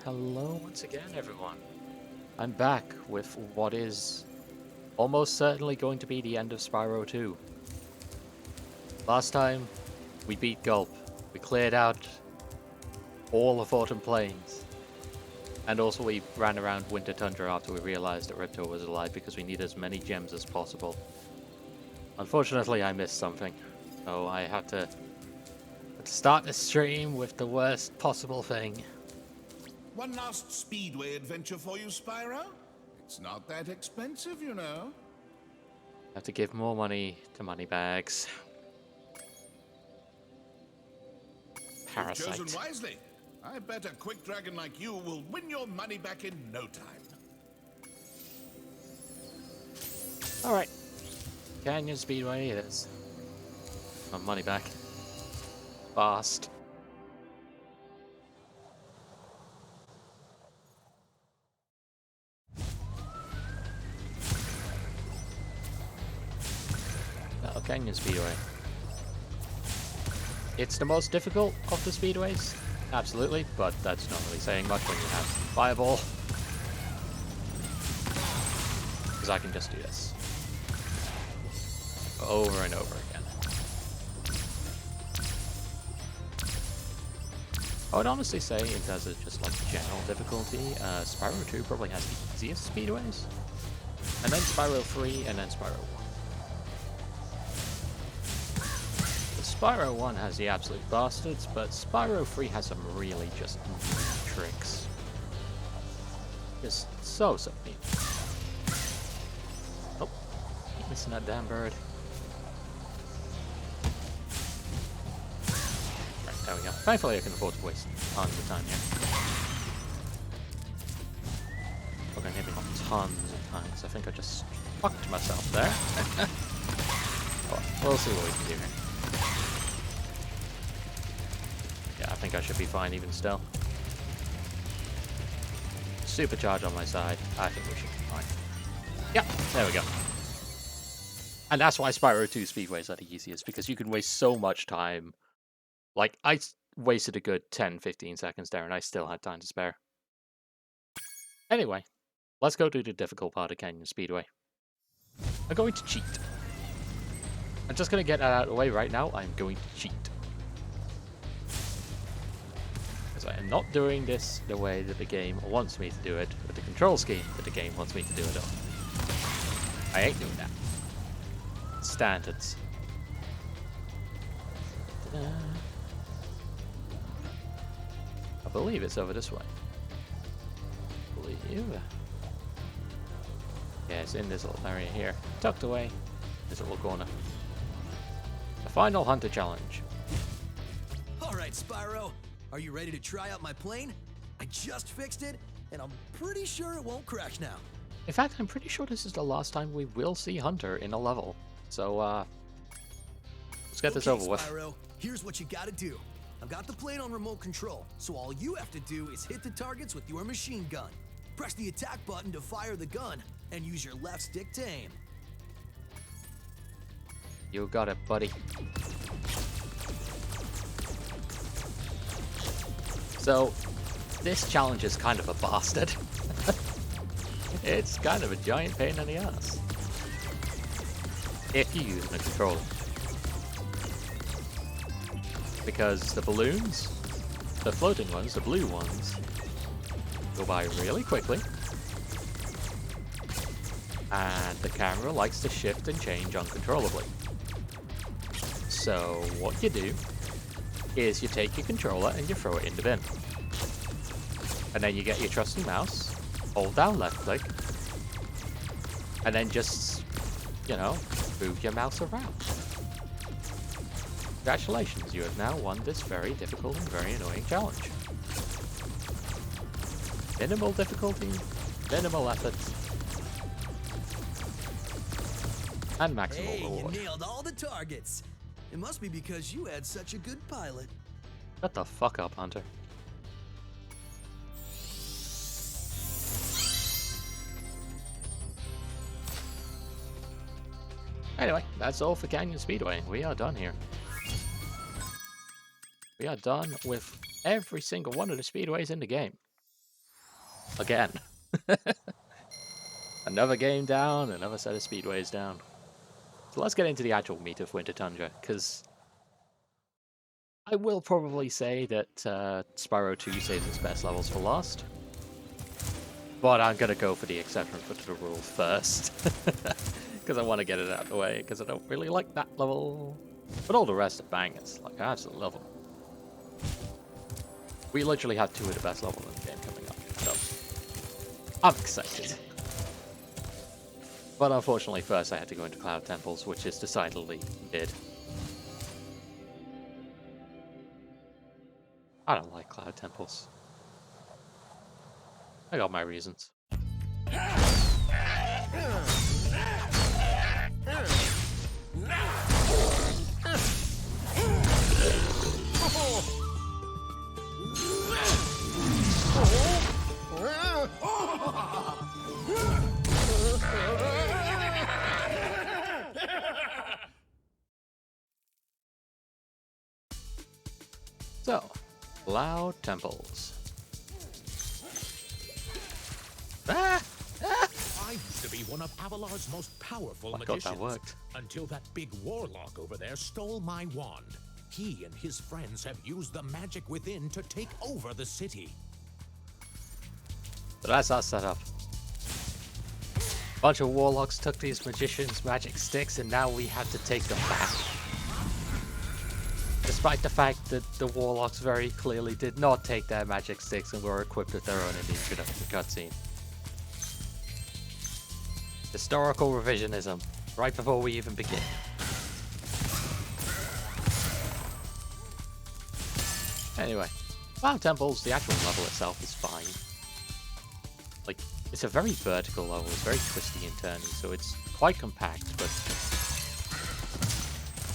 Hello once again, everyone. I'm back with what is almost certainly going to be the end of Spyro 2. Last time, we beat Gulp. We cleared out all of Autumn Plains. And also we ran around Winter Tundra after we realized that Riptor was alive because we need as many gems as possible. Unfortunately, I missed something. So I had to start the stream with the worst possible thing. One last speedway adventure for you, Spyro? It's not that expensive, you know. Have to give more money to Moneybags. Parasite. You've chosen wisely. I bet a quick dragon like you will win your money back in no time. Alright. Canyon Speedway it is. My money back. Fast. Oh, Canyon Speedway. It's the most difficult of the speedways, absolutely, but that's not really saying much when you have Fireball. Because I can just do this. Over and over again. I would honestly say, in terms of just like general difficulty, Spyro 2 probably has the easiest speedways. And then Spyro 3, and then Spyro 1. Spyro 1 has the absolute bastards, but Spyro 3 has some really just neat tricks. Just so neat. Oh, keep missing that damn bird. Right, there we go. Thankfully I can afford to waste tons of time here. Okay, maybe not tons of time, because I think I just fucked myself there. Well, we'll see what we can do here. Yeah, I think I should be fine even still. Supercharge on my side. I think we should be fine. Yep, there we go. And that's why Spyro 2 speedways are the easiest, because you can waste so much time. Like, I wasted a good 10-15 seconds there, and I still had time to spare. Anyway, let's go to the difficult part of Canyon Speedway. I'm going to cheat. I'm just going to get that out of the way right now. I'm going to cheat. I am not doing this the way that the game wants me to do it, with the control scheme that the game wants me to do it on. I ain't doing that. Standards. I believe it's over this way. I believe. Yeah, it's in this little area here. Tucked away. This little corner. The final Hunter Challenge. Alright, Spyro. Are you ready to try out my plane? I just fixed it, and I'm pretty sure it won't crash now. In fact, I'm pretty sure this is the last time we will see Hunter in a level. So, let's get this over with. Spyro, here's what you gotta do. I've got the plane on remote control, so all you have to do is hit the targets with your machine gun. Press the attack button to fire the gun, and use your left stick to aim. You got it, buddy. So, this challenge is kind of a bastard. It's kind of a giant pain in the ass. If you use the controller. Because the balloons, the floating ones, the blue ones, go by really quickly. And the camera likes to shift and change uncontrollably. So, what you do is you take your controller and you throw it in the bin. And then you get your trusty mouse, hold down left click, and then just, you know, move your mouse around. Congratulations, you have now won this very difficult and very annoying challenge. Minimal difficulty, minimal effort, and maximal reward. You nailed all the targets. It must be because you had such a good pilot. Shut the fuck up, Hunter. Anyway, that's all for Canyon Speedway. We are done here. We are done with every single one of the speedways in the game. Again. Another game down, another set of speedways down. So let's get into the actual meat of Winter Tundra, because I will probably say that Spyro 2 saves its best levels for last. But I'm going to go for the exception to the rule first. Because I want to get it out of the way, because I don't really like that level. But all the rest are bangers. Like, I absolutely love them. We literally have 2 of the best levels in the game coming up. So, I'm excited. But unfortunately, first I had to go into Cloud Temples, which is decidedly mid. I don't like Cloud Temples. I got my reasons. So, Cloud Temples. I used to be one of Avalar's most powerful magicians. That worked. Until that big warlock over there stole my wand. He and his friends have used the magic within to take over the city. So that's our setup. A bunch of warlocks took these magicians' magic sticks, and now we have to take them back. Despite the fact that the warlocks very clearly did not take their magic sticks and were equipped with their own in the introduction cutscene. Historical revisionism, right before we even begin. Anyway, Cloud Temples, the actual level itself is fine. Like, it's a very vertical level, it's very twisty and turny, so it's quite compact, but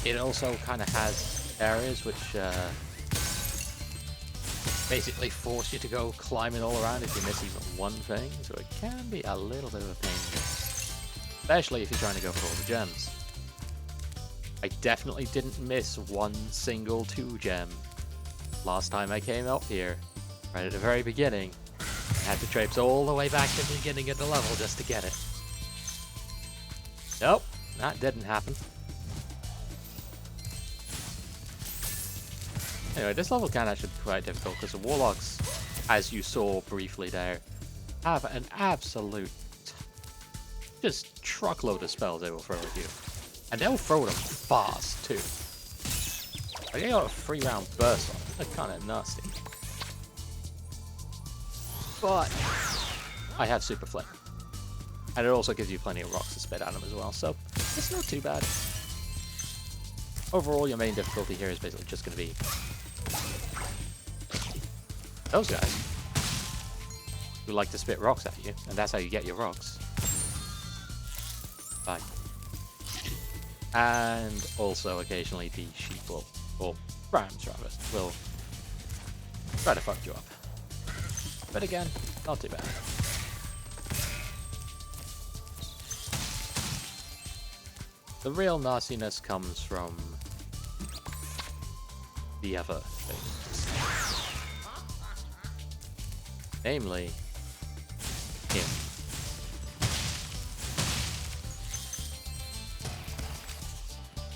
it also kind of has areas which basically force you to go climbing all around if you miss even one thing, so it can be a little bit of a pain in the ass, especially if you're trying to go for all the gems. I definitely didn't miss one single 2 gem last time I came up here, right at the very beginning. I had to traipse all the way back to the beginning of the level just to get it. Nope, that didn't happen. Anyway, this level can actually be quite difficult because the warlocks, as you saw briefly there, have an absolute just truckload of spells they will throw at you. And they'll throw them fast too. Like, they got a 3-round burst on them. They're kind of nasty. But I have Super Flame. And it also gives you plenty of rocks to spit at them as well, so it's not too bad. Overall, your main difficulty here is basically just going to be those guys who like to spit rocks at you, and that's how you get your rocks. Bye. And also occasionally the sheep will, or rams rather, will try to fuck you up. But again, not too bad. The real nastiness comes from the other things. Namely, him.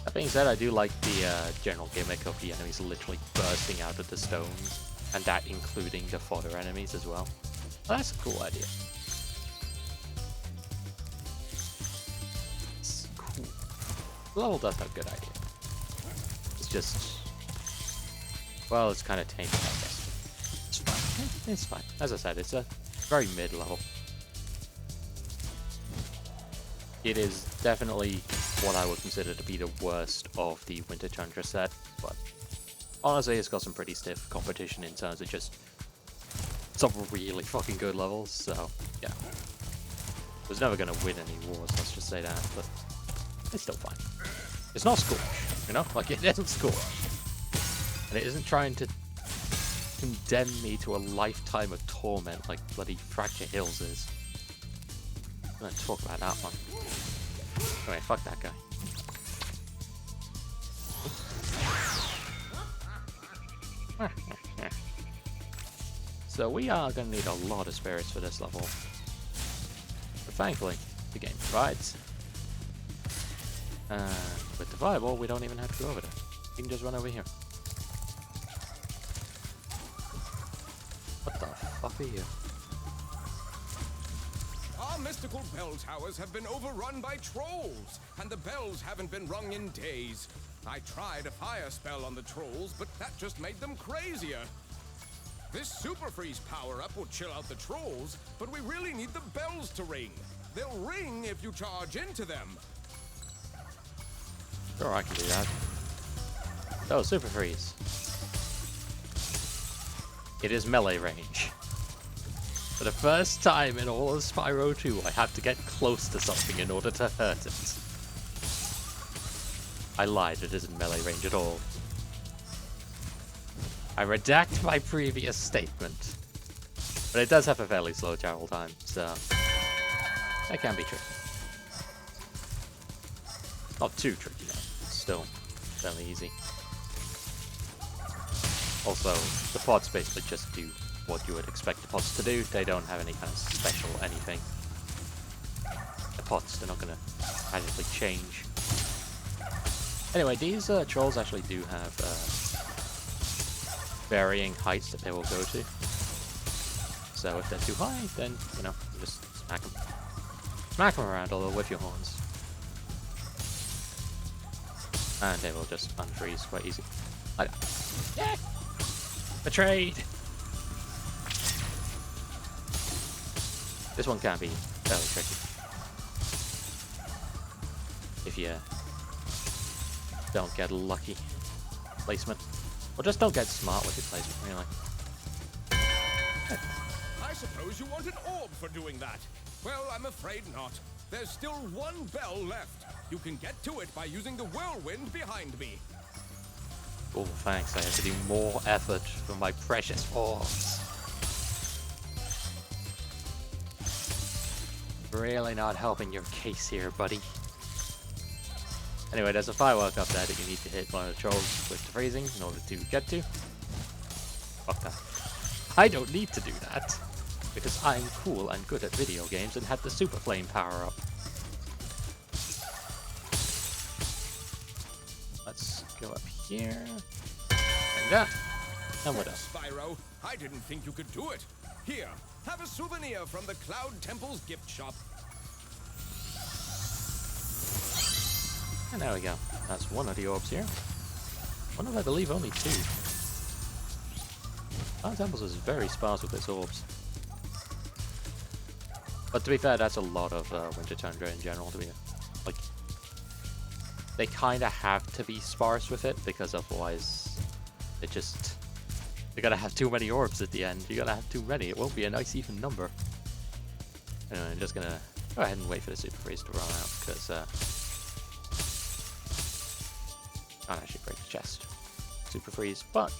That being said, I do like the general gimmick of the enemies literally bursting out of the stones, and that including the fodder enemies as well. Well, that's a cool idea. It's cool. The level does have a good idea. It's just, well, it's kind of tainted, I guess. It's fine. It's fine. As I said, it's a very mid-level. It is definitely what I would consider to be the worst of the Winter Tundra set, but honestly, it's got some pretty stiff competition in terms of just some really fucking good levels, so yeah. It was never going to win any wars, let's just say that, but it's still fine. It's not Scorch, you know? Like, it isn't Scorch. And it isn't trying to condemn me to a lifetime of torment like bloody Fracture Hills is. I'm gonna talk about that one. Anyway, fuck that guy. So we are going to need a lot of spirits for this level. But thankfully, the game provides. With the fireball, we don't even have to go over there. We can just run over here. What the fuck are you? Our mystical bell towers have been overrun by trolls, and the bells haven't been rung in days. I tried a fire spell on the trolls, but that just made them crazier. This super freeze power-up will chill out the trolls, but we really need the bells to ring. They'll ring if you charge into them. Sure, I can do that. Oh, super freeze. It is melee range. For the first time in all of Spyro 2, I have to get close to something in order to hurt it. I lied, it isn't melee range at all. I redact my previous statement. But it does have a fairly slow travel time, so that can be tricky. Not too tricky though, still fairly easy. Also, the pods basically just do what you would expect the pods to do. They don't have any kind of special anything. The pods, they're not going to magically change. Anyway, these trolls actually do have varying heights that they will go to. So if they're too high, then, you know, you just smack them. Smack them around a little with your horns. And they will just unfreeze quite easy. Like that. Yeah. Betrayed! This one can be fairly tricky. If you don't get lucky placement. Or just don't get smart with your placement, really. I suppose you want an orb for doing that. Well, I'm afraid not. There's still one bell left. You can get to it by using the whirlwind behind me. Oh, thanks. I have to do more effort for my precious orbs. Really not helping your case here, buddy. Anyway, there's a firework up there that you need to hit one of the trolls with the freezing in order to get to. Fuck that. I don't need to do that, because I'm cool and good at video games and had the super flame power up. Let's go up here. And that. And we're done. Spyro, I didn't think you could do it. Here, have a souvenir from the Cloud Temple's gift shop. And there we go. That's one of the orbs here. One of, I believe, only two. Cloud Temples is very sparse with its orbs. But to be fair, that's a lot of Winter Tundra in general, to be like. They kind of have to be sparse with it, because otherwise it just... You're gonna have too many orbs at the end. You're gonna have too many. It won't be a nice even number. Anyway, I'm just gonna go ahead and wait for the Super Freeze to run out, because can't actually break the chest. Super Freeze, but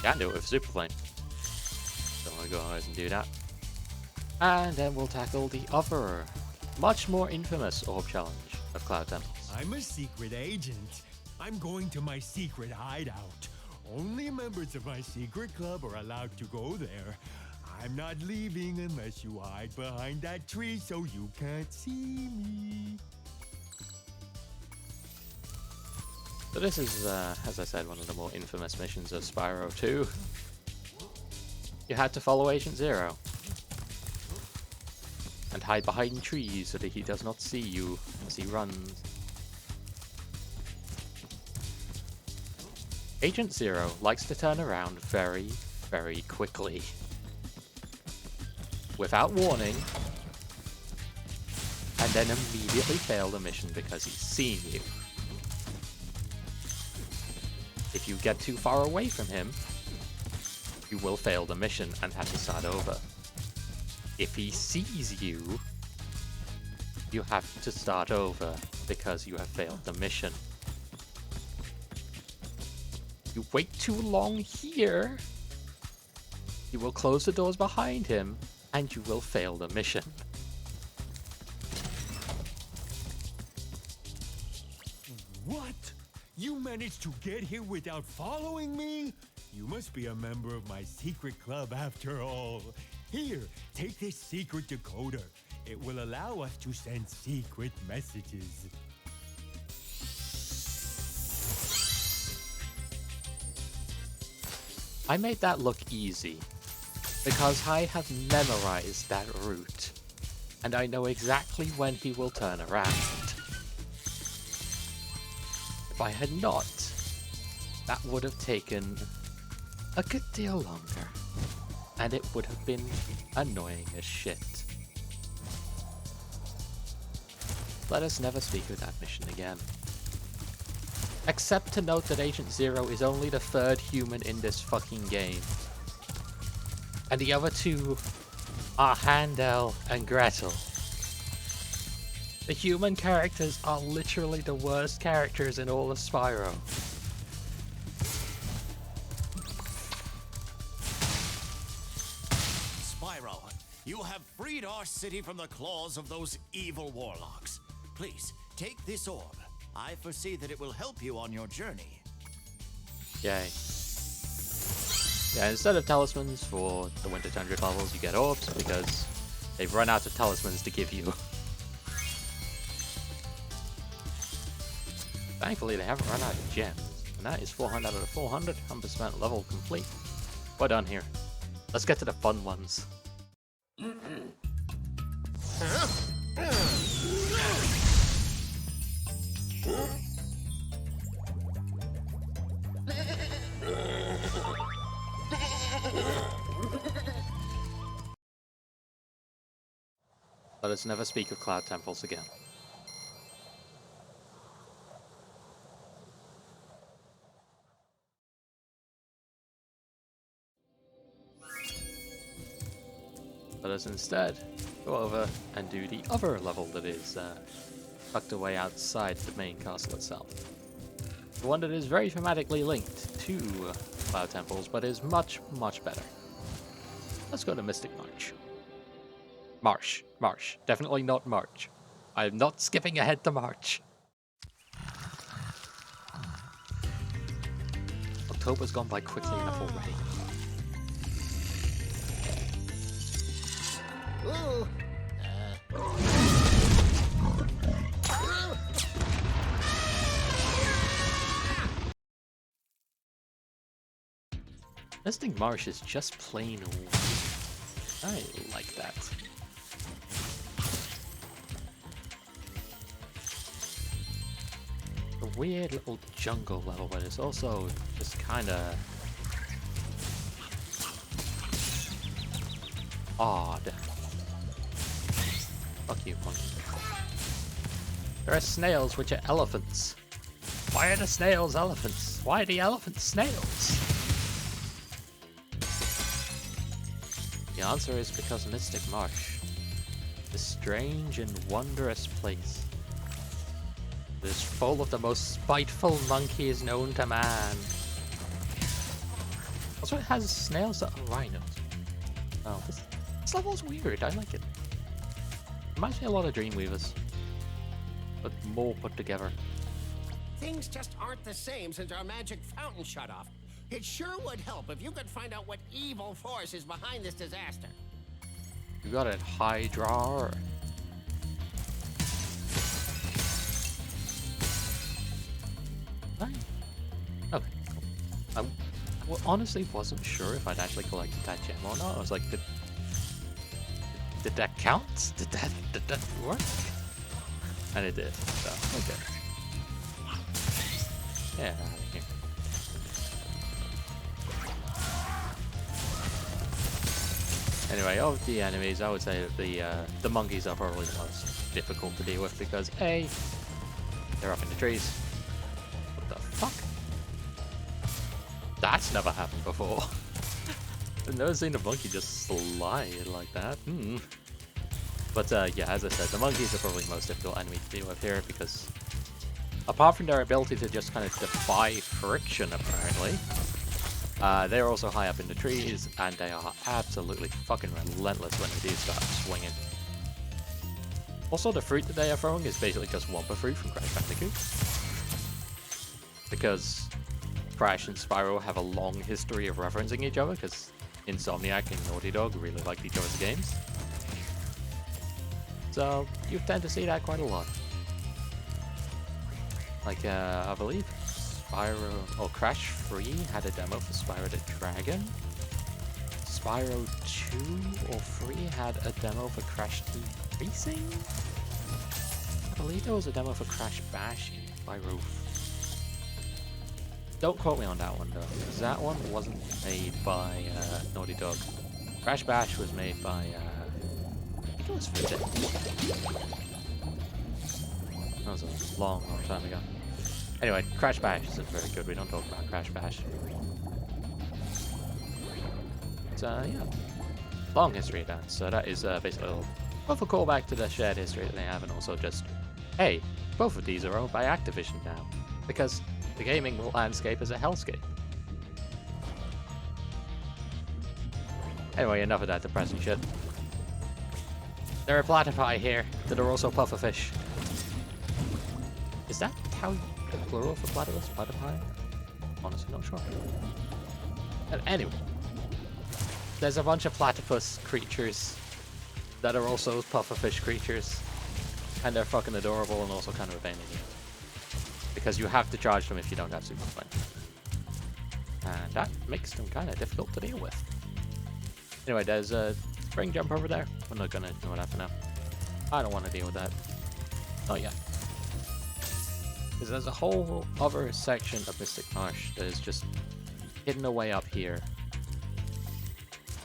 can do it with Super Flame. So I'm gonna go ahead and do that. And then we'll tackle the other, much more infamous orb challenge of Cloud Temples. I'm a secret agent. I'm going to my secret hideout. Only members of my secret club are allowed to go there. I'm not leaving unless you hide behind that tree so you can't see me. So this is, as I said, one of the more infamous missions of Spyro 2. You had to follow Agent Zero and hide behind trees so that he does not see you as he runs. Agent Zero likes to turn around very, very quickly. Without warning. And then immediately fail the mission because he's seen you. If you get too far away from him, you will fail the mission and have to start over. If he sees you, you have to start over because you have failed the mission. You wait too long here, you will close the doors behind him and you will fail the mission. What? You managed to get here without following me? You must be a member of my secret club after all. Here, take this secret decoder. It will allow us to send secret messages. I made that look easy because I have memorized that route and I know exactly when he will turn around. If I had not, that would have taken a good deal longer and it would have been annoying as shit. Let us never speak of that mission again. Except to note that Agent Zero is only the third human in this fucking game. And the other two are Handel and Gretel. The human characters are literally the worst characters in all of Spyro. Spyro, you have freed our city from the claws of those evil warlocks. Please, take this orb. I foresee that it will help you on your journey. Yay. Yeah, instead of talismans for the Winter Tundra levels, you get orbs because they've run out of talismans to give you. Thankfully, they haven't run out of gems, and that is 400 out of 400, 100% level complete. Well done here. Let's get to the fun ones. Let us never speak of cloud temples again. Let us instead go over and do the other level that is tucked away outside the main castle itself. The one that is very thematically linked to Cloud Temples, but is much, much better. Let's go to Mystic Marsh. Marsh. Definitely not March. I am not skipping ahead to March. October's gone by quickly enough already. Mystic Marsh is just plain weird. I like that. A weird little jungle level, but it's also just kinda odd. Fuck you, monkey. There are snails which are elephants. Why are the snails elephants? Why are the elephants snails? The answer is because Mystic Marsh, this strange and wondrous place, is full of the most spiteful monkeys known to man. Also, it has snails that are rhinos. Oh, this level's weird. I like it. Reminds me a lot of Dreamweavers, but more put together. Things just aren't the same since our magic fountain shut off. It sure would help if you could find out what evil force is behind this disaster. You got it, Hydra. Right. Okay, cool. I honestly wasn't sure if I'd actually collected that gem or not. I was like, did that count? Did that work? And it did, so, okay. Yeah, out of here. Anyway, of the enemies, I would say that the monkeys are probably the most difficult to deal with because A, they're up in the trees. What the fuck? That's never happened before. I've never seen a monkey just slide like that. But yeah, as I said, the monkeys are probably the most difficult enemy to deal with here because apart from their ability to just kind of defy friction, apparently, they're also high up in the trees, and they are absolutely fucking relentless when they do start swinging. Also, the fruit that they are throwing is basically just Wumpa fruit from Crash Bandicoot. Because Crash and Spyro have a long history of referencing each other because Insomniac and Naughty Dog really liked each other's games. So you tend to see that quite a lot. Like, I believe Spyro or Crash 3 had a demo for Spyro the Dragon. Spyro 2 or 3 had a demo for Crash Team Racing. I believe there was a demo for Crash Bash in Spyro. Don't quote me on that one though, because that one wasn't made by Naughty Dog. Crash Bash was made by, I think it was Fidget. That was a long, long time ago. Anyway, Crash Bash isn't very good. We don't talk about Crash Bash. But, yeah. Long history of that. So that is basically both a callback to the shared history that they have, and also just, hey, both of these are owned by Activision now. Because the gaming landscape is a hellscape. Anyway, enough of that depressing shit. There are platypi here that are also pufferfish. Is that how the plural for platypus? Platypi? Honestly, not sure. And anyway, there's a bunch of platypus creatures that are also pufferfish creatures, and they're fucking adorable and also kind of a pain in the ass. Because you have to charge them if you don't have super fun. And that makes them kind of difficult to deal with. Anyway, there's a spring jump over there. I'm not gonna ignore that for now. I don't want to deal with that. Not yet. Because there's a whole other section of Mystic Marsh that is just hidden away up here.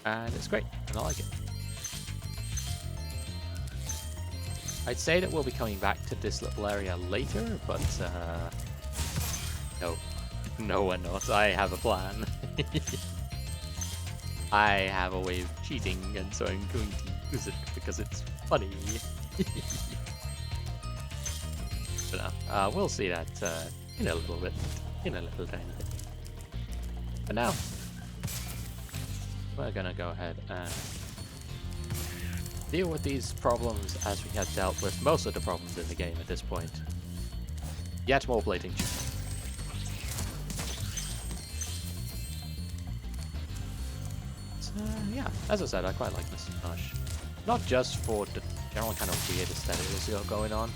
And it's great, and I like it. I'd say that we'll be coming back to this little area later, but no. No, we're not. I have a plan. I have a way of cheating, and so I'm going to use it because it's funny. But no, we'll see that in a little bit. In a little tiny bit. But now, we're gonna go ahead and deal with these problems as we have dealt with most of the problems in the game at this point. Yet more blading. So, yeah, as I said, I quite like Mystic Marsh. Not just for the general kind of weird aesthetic that's got going on.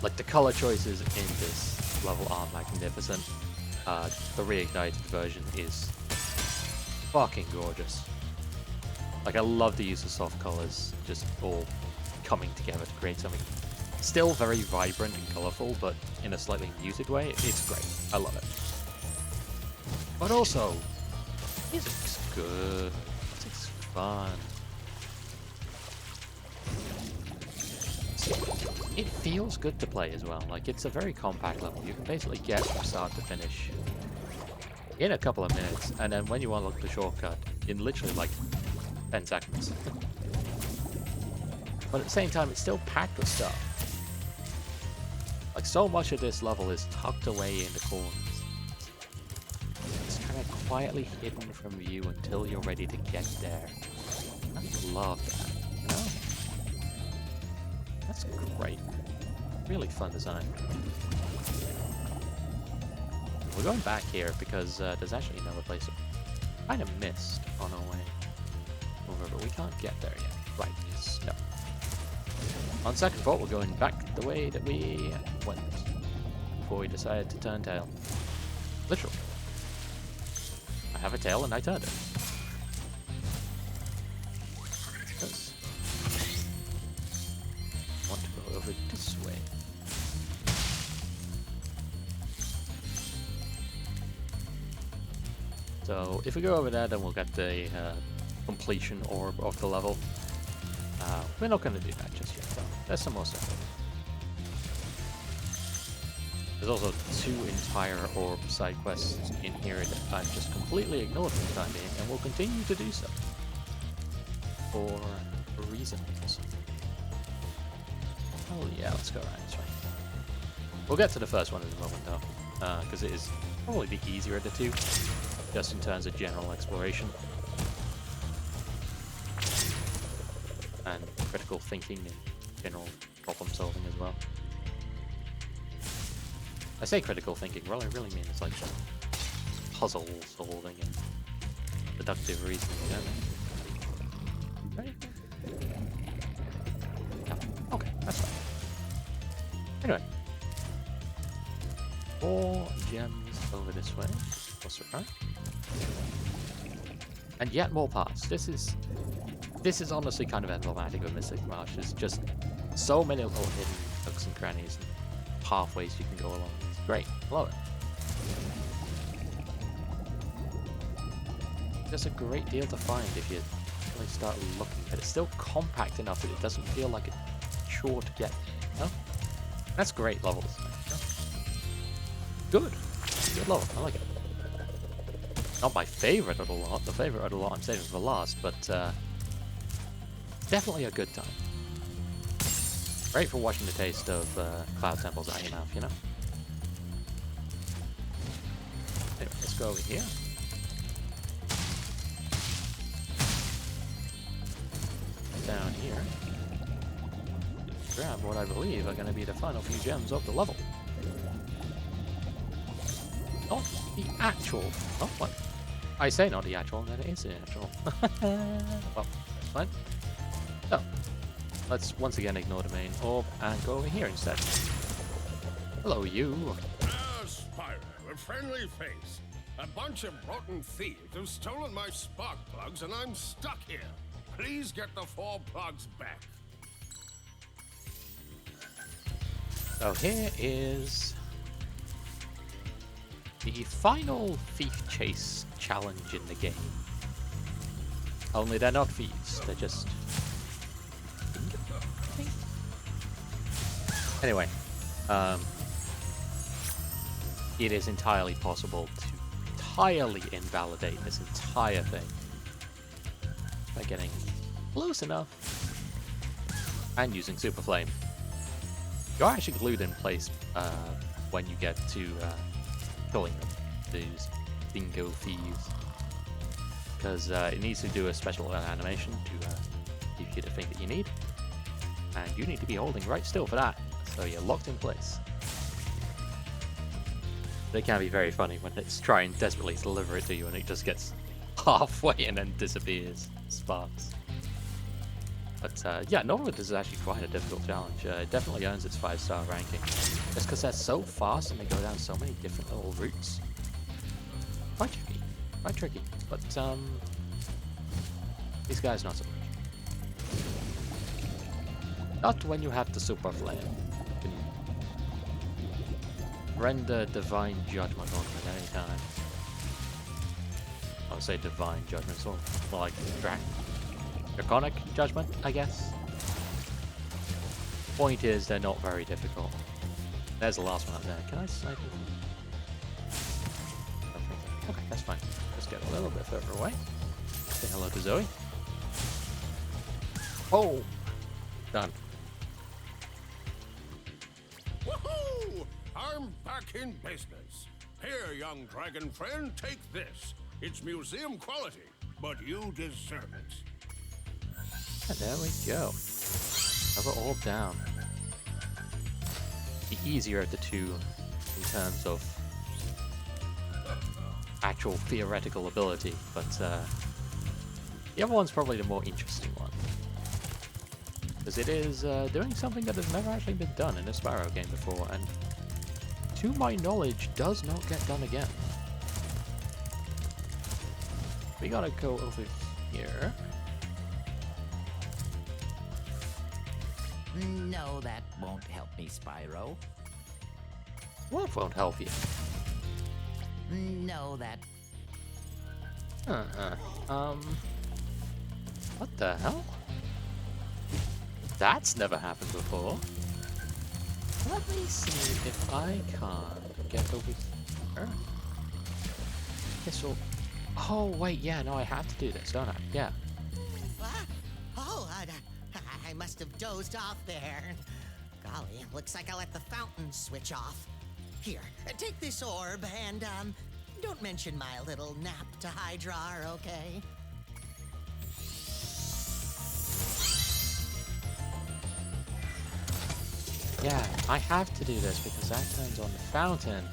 Like, the color choices in this level are magnificent. The Reignited version is fucking gorgeous. Like, I love the use of soft colors, just all coming together to create something still very vibrant and colorful, but in a slightly muted way. It's great. I love it. But also, music's good. Music's fun. It feels good to play as well. Like, it's a very compact level. You can basically get from start to finish in a couple of minutes, and then when you unlock the shortcut, in literally like 10 seconds. But at the same time, it's still packed with stuff. Like, so much of this level is tucked away in the corners. It's kind of quietly hidden from view until you're ready to get there. I love that, you know? That's great. Really fun design. We're going back here because there's actually another place I kind of missed on our way over, but we can't get there yet. Right, yes, no. On second thought, we're going back the way that we went before we decided to turn tail. Literally. I have a tail and I turned it. Because I want to go over this way. So if we go over there, then we'll get the completion orb of the level. We're not going to do that just yet, though. There's some more stuff. There's also 2 entire orb side quests in here that I've just completely ignored for the time being, and will continue to do so. For reasons. Oh yeah, let's go around this way. We'll get to the first one in a moment, though, because it is probably the easier of the 2, just in terms of general exploration. And critical thinking and general problem solving as well. I say critical thinking, well, I really mean it's like puzzle solving and deductive reasoning, you know? Right? Yeah. Okay, that's fine. Anyway. 4 gems over this way. Also right. And yet more parts. This is honestly kind of emblematic of Mystic Marsh. There's just so many little hidden nooks and crannies and pathways you can go along. It's great. Love it. There's a great deal to find if you really start looking, but it's still compact enough that it doesn't feel like a chore to get. You know? That's great levels. Good. Good level. I like it. Not my favorite of the lot. The favorite of the lot I'm saving for last, but definitely a good time. Great for watching the taste of Cloud Temples out of your mouth, you know? Anyway, let's go over here. Down here. Grab what I believe are going to be the final few gems of the level. Not the actual... Oh, what? I say not the actual, then it is the actual. Well, that's fine. So, let's once again ignore the main orb and go over here instead. Hello, you. Spyro, a friendly face. A bunch of rotten thieves have stolen my spark plugs and I'm stuck here. Please get the 4 plugs back. So here is the final thief chase challenge in the game. Only they're not thieves, they're just... Anyway, it is entirely possible to entirely invalidate this entire thing by getting close enough and using Super Flame. You're actually glued in place when you get to killing them, these dingo thieves, because it needs to do a special animation to give you the thing that you need, and you need to be holding right still for that, so you're locked in place. They can be very funny when it's trying desperately to deliver it to you and it just gets halfway and then disappears, sparks. But yeah, normally this is actually quite a difficult challenge. It definitely earns its 5-star ranking. Just because they're so fast and they go down so many different little routes. Quite tricky. Quite tricky. But these guys not so much. Not when you have the Super Flame. You can render Divine Judgment on them at any time. I would say Divine Judgment, sort of more like Draconic Judgment, I guess. Point is, they're not very difficult. There's the last one up there. Can I snipe him? Okay, that's fine. Let's get a little bit further away. Say hello to Zoe. Oh! Done. Woohoo! I'm back in business. Here, young dragon friend, take this. It's museum quality, but you deserve it. And there we go. Cover all down. The easier of the two in terms of actual theoretical ability, but the other one's probably the more interesting one. Because it is doing something that has never actually been done in a Spyro game before, and to my knowledge, does not get done again. We gotta go over here. No, that won't help me, Spyro. What won't help you? No, that... What the hell? That's never happened before. Let me see if I can't get over here. Guess we'll... Oh, wait, yeah, no, I have to do this, don't I? Yeah. What? Oh, I must have dozed off there. Golly, looks like I let the fountain switch off. Here, take this orb and, don't mention my little nap to Hydra, okay? Yeah, I have to do this because that turns on the fountain.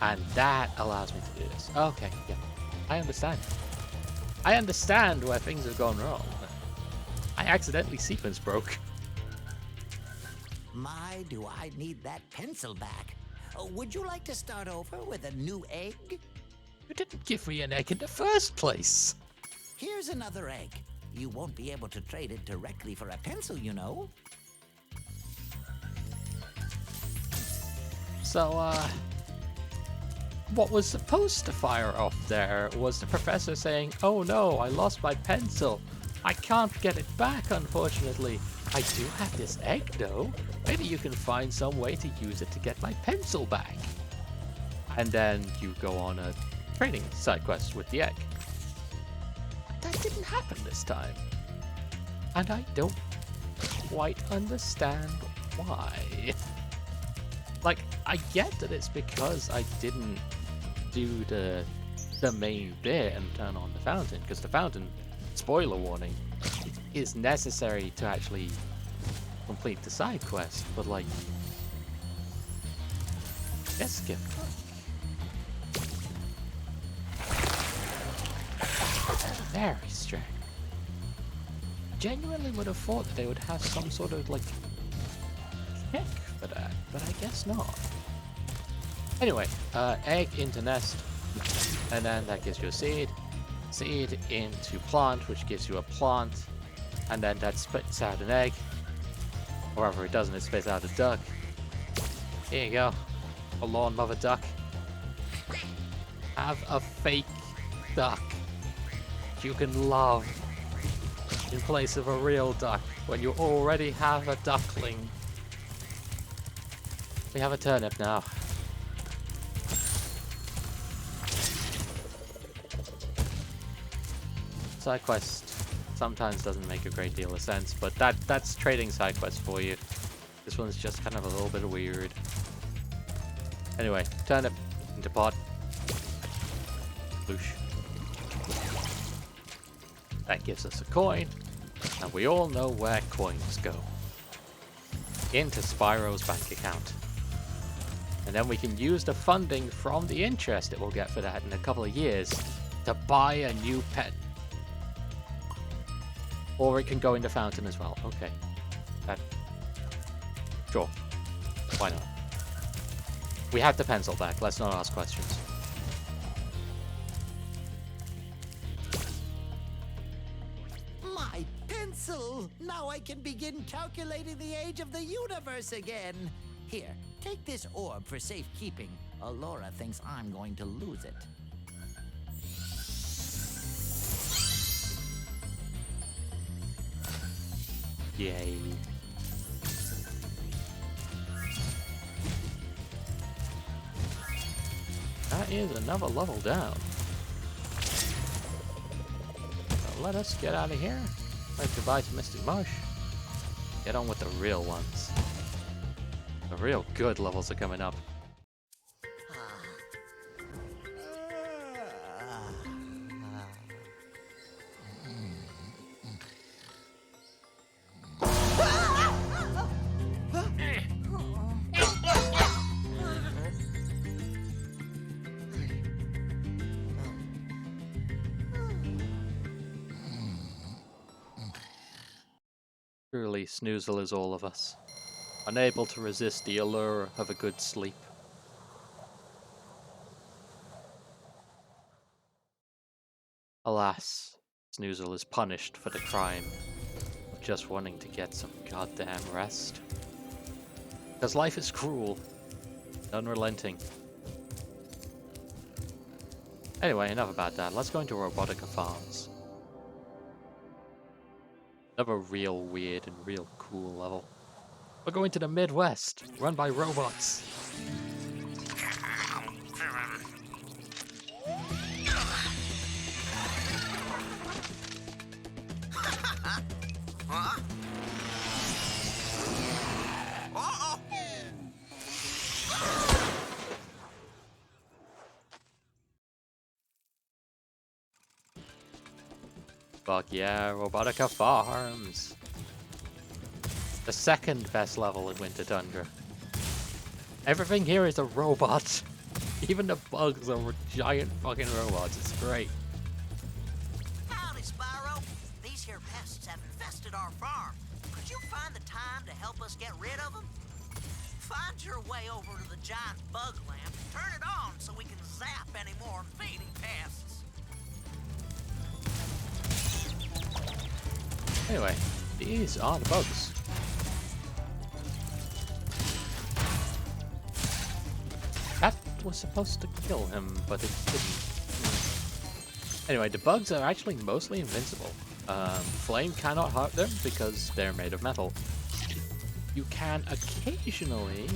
And that allows me to do this. Okay, yeah. I understand. I understand where things have gone wrong. I accidentally sequence broke. My, do I need that pencil back. Would you like to start over with a new egg? You didn't give me an egg in the first place. Here's another egg. You won't be able to trade it directly for a pencil, you know. So, what was supposed to fire off there was the professor saying, "Oh no, I lost my pencil. I can't get it back, unfortunately. I do have this egg, though. Maybe you can find some way to use it to get my pencil back." And then you go on a training side quest with the egg. But that didn't happen this time. And I don't quite understand why. Like, I get that it's because I didn't do the main bit and turn on the fountain, because the fountain, spoiler warning, is necessary to actually complete the side quest, but like, let's get very strange. Genuinely would have thought that they would have some sort of like kick for that, but I guess not. Anyway, egg into nest, and then that gives you a seed. Seed into plant, which gives you a plant, and then that spits out an egg. However, it doesn't, it spits out a duck. Here you go. A lawn mother duck. Have a fake duck you can love in place of a real duck when you already have a duckling. We have a turnip now. Side quest sometimes doesn't make a great deal of sense, but that's trading side quest for you. This one's just kind of a little bit weird. Anyway, turnip into pot. Loosh. That gives us a coin, and we all know where coins go. Into Spyro's bank account. And then we can use the funding from the interest it will get for that in a couple of years to buy a new pet. Or it can go in the fountain as well. Okay. Sure. Why not? We have the pencil back. Let's not ask questions. My pencil! Now I can begin calculating the age of the universe again. Here, take this orb for safekeeping. Allura thinks I'm going to lose it. Yay. That is another level down. So let us get out of here. Say goodbye to Mr. Mush. Get on with the real ones. The real good levels are coming up. Truly, Snoozle is all of us, unable to resist the allure of a good sleep. Alas, Snoozle is punished for the crime of just wanting to get some goddamn rest. Because life is cruel, unrelenting. Anyway, enough about that. Let's go into Robotica Farms. Another real weird and real cool level. We're going to the Midwest, run by robots. Fuck yeah, Robotica Farms. The second best level in Winter Tundra. Everything here is a robot. Even the bugs are giant fucking robots. It's great. Howdy, Spyro. These here pests have infested our farm. Could you find the time to help us get rid of them? Find your way over to the giant bug lamp, turn it on so we can zap any more feeding pests. Anyway, these are the bugs. That was supposed to kill him, but it didn't. Anyway, the bugs are actually mostly invincible. Flame cannot hurt them because they're made of metal. You can occasionally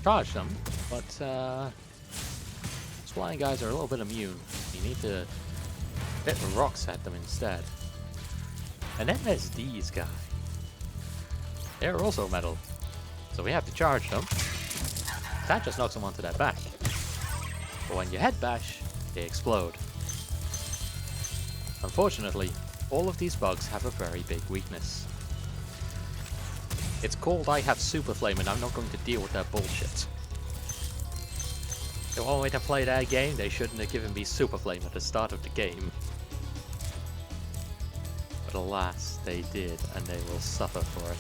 charge them, but flying guys are a little bit immune. You need to hit rocks at them instead. And then there's these guys. They're also metal, so we have to charge them. That just knocks them onto their back. But when you head bash, they explode. Unfortunately, all of these bugs have a very big weakness. It's called I have Super Flame and I'm not going to deal with that bullshit. They want me to play their game, they shouldn't have given me Super Flame at the start of the game. But alas, they did, and they will suffer for it.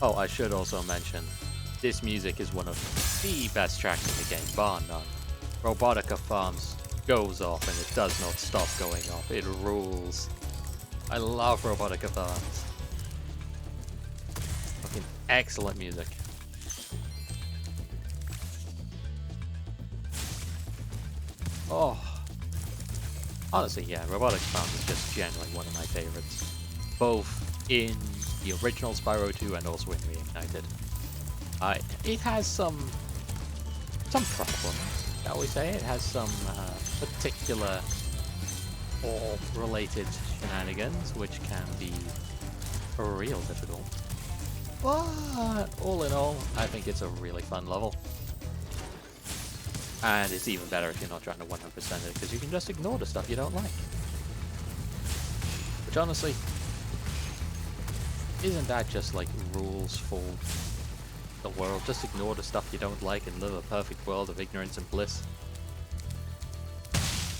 Oh, I should also mention, this music is one of the best tracks in the game, bar none. Robotica Farms goes off and it does not stop going off. It rules. I love Robotica Farms. Fucking excellent music. Oh. Honestly, yeah, Robotica Farms is just generally one of my favorites. Both in the original Spyro 2 and also in Reignited. It has some problems, shall we say. It has some particular related shenanigans which can be real difficult. But all in all, I think it's a really fun level. And it's even better if you're not trying to 100% it, because you can just ignore the stuff you don't like. Which honestly, isn't that just like rules for the world? Just ignore the stuff you don't like and live a perfect world of ignorance and bliss.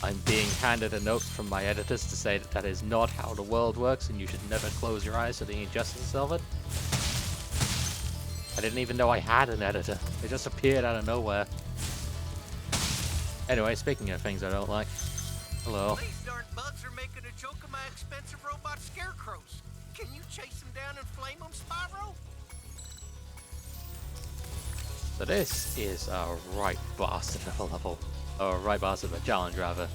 I'm being handed a note from my editors to say that that is not how the world works and you should never close your eyes to the injustice of it. I didn't even know I had an editor. They just appeared out of nowhere. Anyway, speaking of things I don't like. Hello. These darn bugs are making a joke of my expensive robot scarecrows. Can you chase them down and flame them, Spyro? So this is a right bastard of a level. Or a right bastard of a challenge, rather.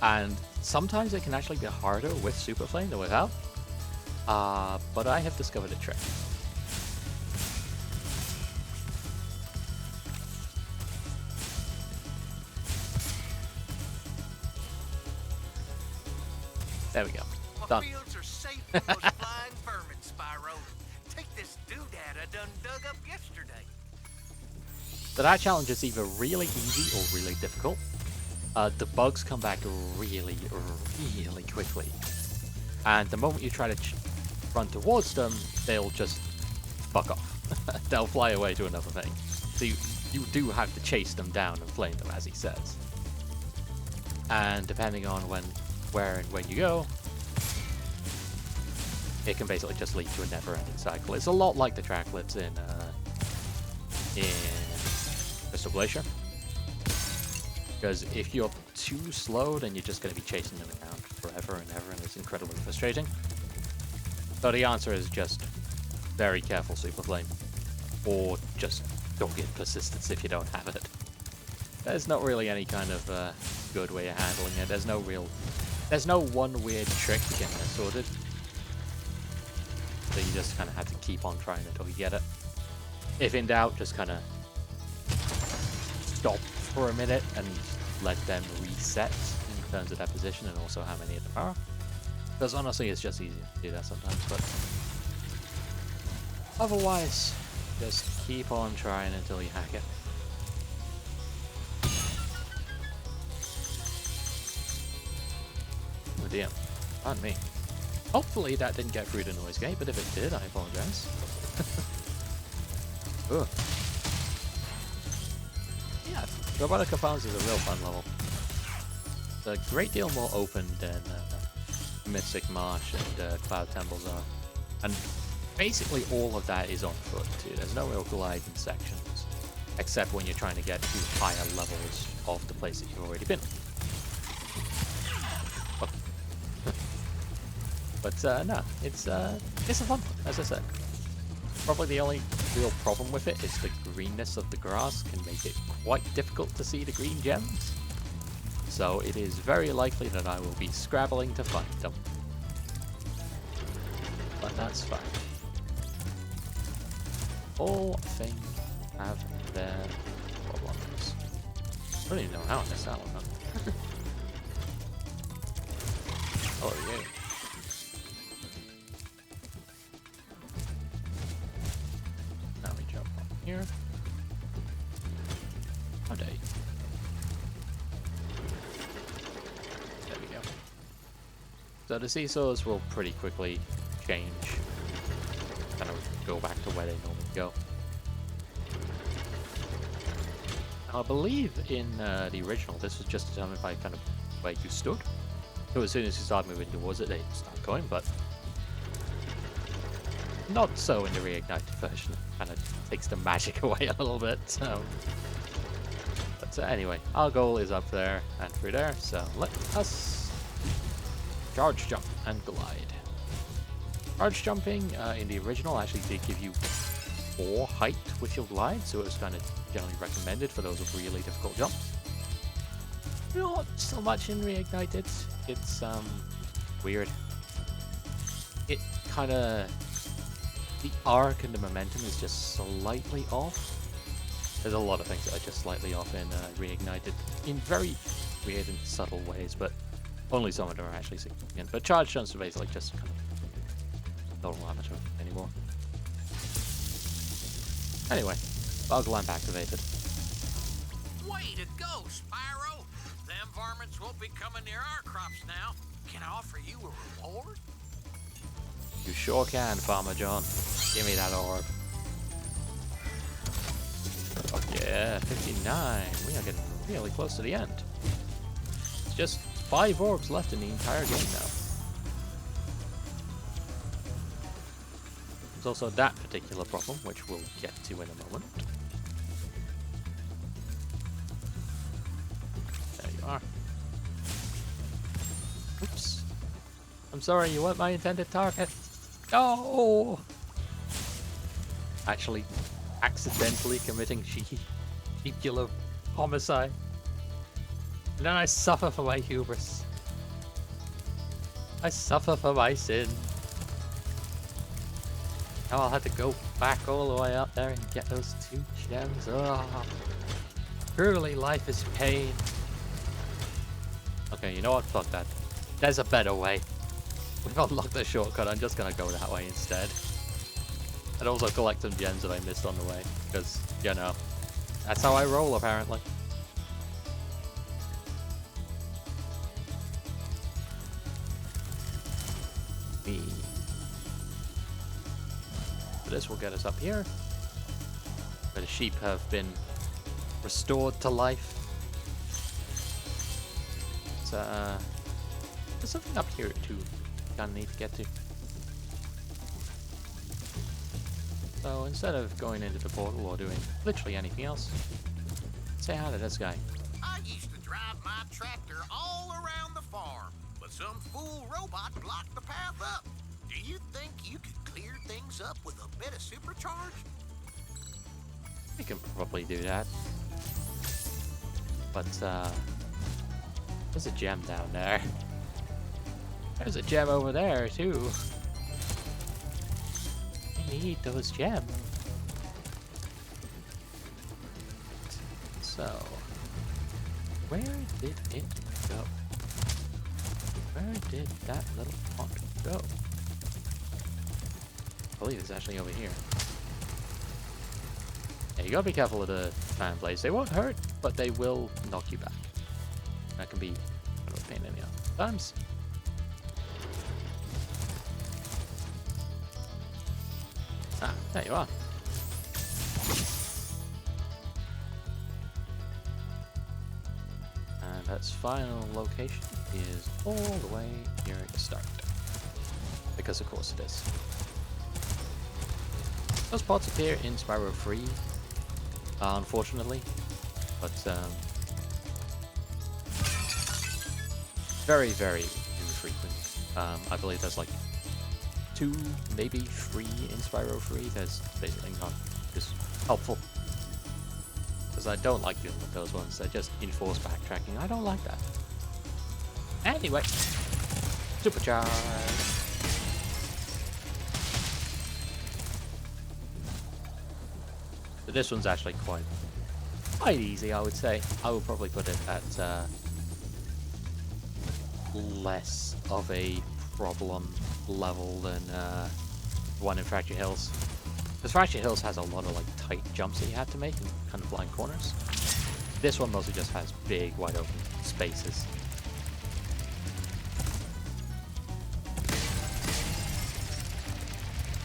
And sometimes it can actually be harder with Super Flame than without. But I have discovered a trick. There we go. Done. My fields are safe from those flying vermin, Spyro. Take this doodad I done dug up yesterday. So that challenge is either really easy or really difficult. The bugs come back really, really quickly. And the moment you try to run towards them, they'll just fuck off. They'll fly away to another thing. So you do have to chase them down and flame them, as he says. And depending on where and when you go, it can basically just lead to a never-ending cycle. It's a lot like the track clips in Crystal Glacier. Because if you're too slow, then you're just going to be chasing them around forever and ever, and it's incredibly frustrating. So the answer is just very careful Super Flame. Or just don't get persistence if you don't have it. There's not really any kind of good way of handling it. There's no one weird trick to getting it sorted. So you just kind of have to keep on trying until you get it. If in doubt, just kind of stop for a minute and let them reset in terms of their position and also how many of them are. Because honestly, it's just easier to do that sometimes, but otherwise, just keep on trying until you hack it. Oh dear, pardon me. Hopefully that didn't get through the noise gate, but if it did, I apologize. Ugh. Yeah, Robotica Farms is a real fun level. It's a great deal more open than Mystic Marsh and Cloud Temples are. And basically all of that is on foot too. There's no real gliding sections, except when you're trying to get to higher levels of the place that you've already been. But no, it's a fun one, as I said. Probably the only real problem with it is the greenness of the grass can make it quite difficult to see the green gems. So it is very likely that I will be scrabbling to find them. But that's fine. All things have their problems. I don't even know how I missed that one, though. Oh, yeah. Now we jump on here. Oh, day. There we go. So the seesaws will pretty quickly change. Kind of go back to where they normally go. Now, I believe in the original, this was just determined by kind of where you stood. So as soon as you start moving towards it, they start going, but not so in the Reignited version. Kind of takes the magic away a little bit. So, but anyway, our goal is up there and through there. So let us charge jump and glide. Charge jumping in the original actually did give you 4 height with your glide, so it was kind of generally recommended for those with really difficult jumps. Not so much in Reignited. It's weird. It kind of, the arc and the momentum is just slightly off. There's a lot of things that are just slightly off in Reignited in very weird and subtle ways, but only some of them are actually significant. But charge jumps are basically just kind of normal amateur anymore. Anyway, bug lamp activated. Way to go, Spyro! Them varmints won't be coming near our crops now. Can I offer you a reward? You sure can, Farmer John. Give me that orb. Oh yeah, 59. We are getting really close to the end. It's just 5 orbs left in the entire game now. There's also that particular problem, which we'll get to in a moment. There you are. Oops. I'm sorry, you weren't my intended target. No! Actually, accidentally committing cheeky homicide. And then I suffer for my hubris. I suffer for my sin. Now I'll have to go back all the way up there and get those 2 gems. Oh, truly life is pain. Okay, you know what? Fuck that. There's a better way. We've unlocked the shortcut. I'm just gonna go that way instead. And also collect some gems that I missed on the way. Because, you know, that's how I roll apparently. This will get us up here, where the sheep have been restored to life. So, there's something up here too gonna need to get to. So instead of going into the portal or doing literally anything else, say hi to this guy. I used to drive my tractor all around the farm, but some fool robot blocked the path up. Do you think you could clear things up with a bit of supercharge? We can probably do that. But, there's a gem down there. There's a gem over there, too. I need those gems. So, where did it go? Where did that little pot go? I believe it's actually over here. Yeah, you gotta be careful of the fan blades. They won't hurt, but they will knock you back. That can be kind of a pain in the ass times. Ah, there you are. And its final location is all the way here at the start. Because of course it is. Those pods appear in Spyro 3, unfortunately, but very, very infrequent. I believe there's like 2, maybe 3 in Spyro 3. There's basically not just helpful. Because I don't like dealing with those ones. They just enforce backtracking. I don't like that. Anyway, supercharge. So this one's actually quite easy, I would say. I would probably put it at less of a problem level than the one in Fracture Hills. Because Fracture Hills has a lot of like tight jumps that you have to make and kind of blind corners. This one mostly just has big, wide open spaces.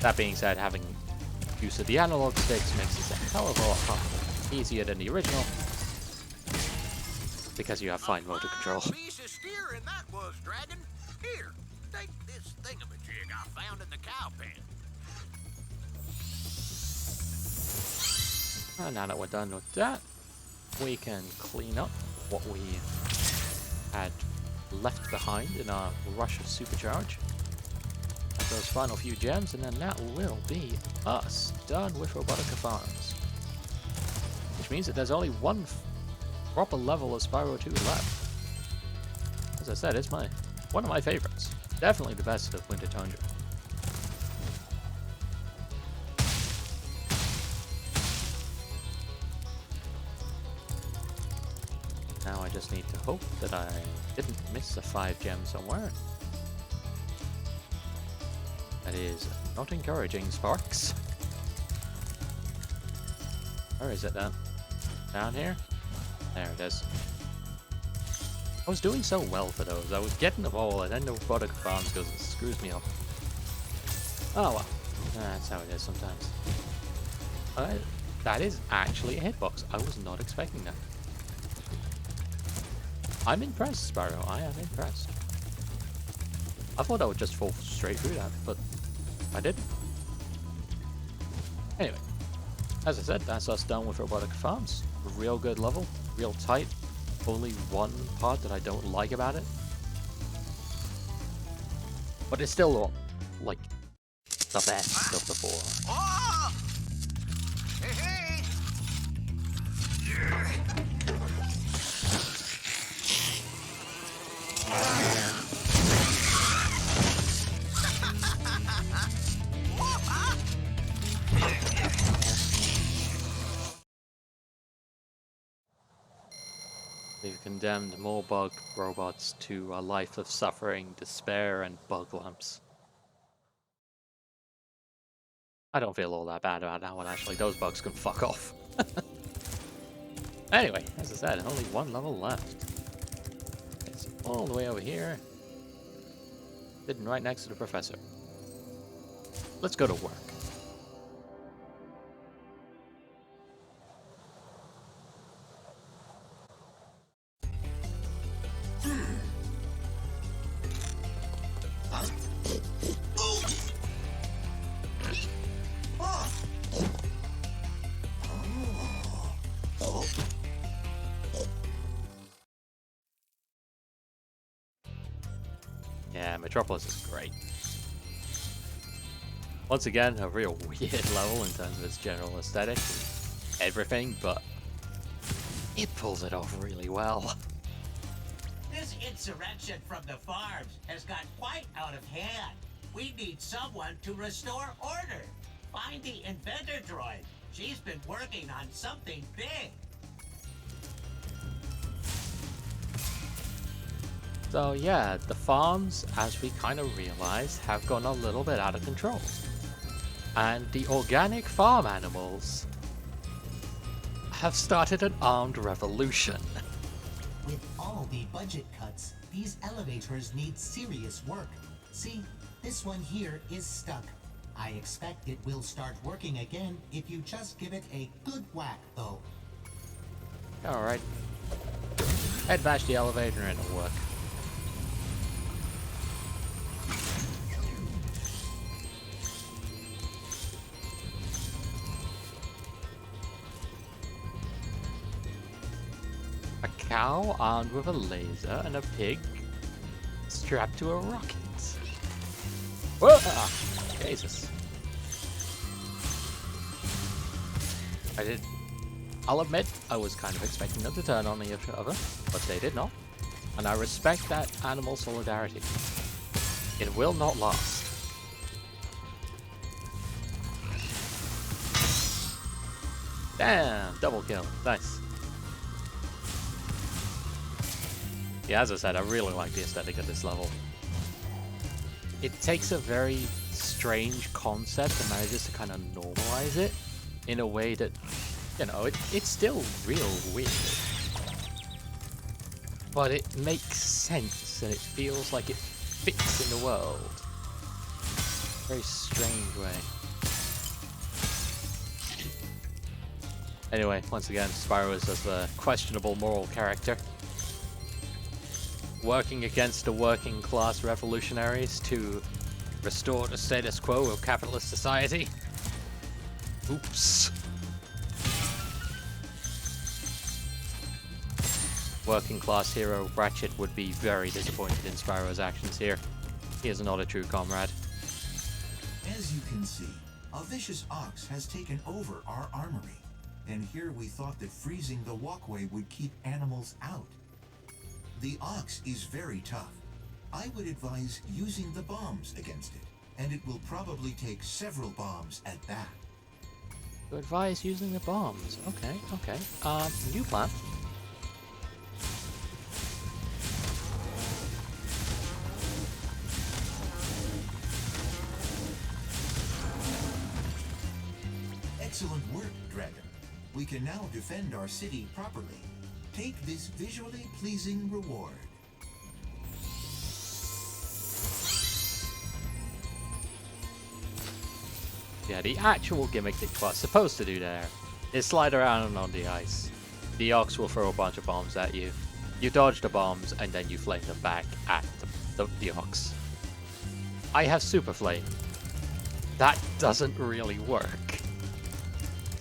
That being said, having use of the analog sticks makes this a hell of a lot easier than the original, because you have fine motor control. Piece of steering that was, Dragon. Here, take this thingamajig I found in the cow pen. And now that we're done with that, we can clean up what we had left behind in our rush of supercharge. Those final few gems, and then that will be us done with Robotica Farms. Which means that there's only one proper level of Spyro 2 left. As I said, it's one of my favorites. Definitely the best of Winter Tundra. Now I just need to hope that I didn't miss a 5 gem somewhere. That is not encouraging, Sparks. Where is it then? Down here? There it is. I was doing so well for those. I was getting them all, and then the Robotica Farms goes and screws me up. Oh well. That's how it is sometimes. That is actually a hitbox. I was not expecting that. I'm impressed, Spyro. I am impressed. I thought I would just fall straight through that, but I didn't. Anyway, as I said, that's us done with Robotica Farms. Real good level, real tight. Only one part that I don't like about it. But it's still, like, the best of the 4. Oh! Hey, hey! They've condemned more bug robots to a life of suffering, despair, and bug lumps. I don't feel all that bad about that one, actually. Those bugs can fuck off. Anyway, as I said, only one level left. It's all the way over here. Sitting right next to the professor. Let's go to work. Yeah, Metropolis is great. Once again, a real weird level in terms of its general aesthetic and everything, but it pulls it off really well. This insurrection from the farms has got quite out of hand. We need someone to restore order. Find the inventor droid. She's been working on something big. So yeah, the farms, as we kind of realized, have gone a little bit out of control. And the organic farm animals have started an armed revolution. With all the budget cuts, these elevators need serious work. See, this one here is stuck. I expect it will start working again if you just give it a good whack, though. Alright. Head bash the elevator and it'll work. A cow armed with a laser and a pig strapped to a rocket. Whoa! Ah, Jesus. I'll admit, I was kind of expecting them to turn on each other, but they did not. And I respect that animal solidarity. It will not last. Damn! Double kill. Nice. Yeah, as I said, I really like the aesthetic of this level. It takes a very strange concept and manages to kind of normalize it in a way that, you know, it's still real weird. But it makes sense and it feels like it fits in the world. Very strange way. Anyway, once again, Spyro is just a questionable moral character. Working against the working class revolutionaries to restore the status quo of capitalist society. Oops. Working class hero Ratchet would be very disappointed in Spyro's actions here. He is not a true comrade. As you can see, a vicious ox has taken over our armory. And here we thought that freezing the walkway would keep animals out. The ox is very tough. I would advise using the bombs against it, and it will probably take several bombs at that. You advise using the bombs. Okay, okay. New plan. Excellent work, Dragon. We can now defend our city properly. Take this visually pleasing reward. Yeah, the actual gimmick that you are supposed to do there is slide around on the ice. The ox will throw a bunch of bombs at you. You dodge the bombs and then you flame them back at the ox. I have Super Flame. That doesn't really work.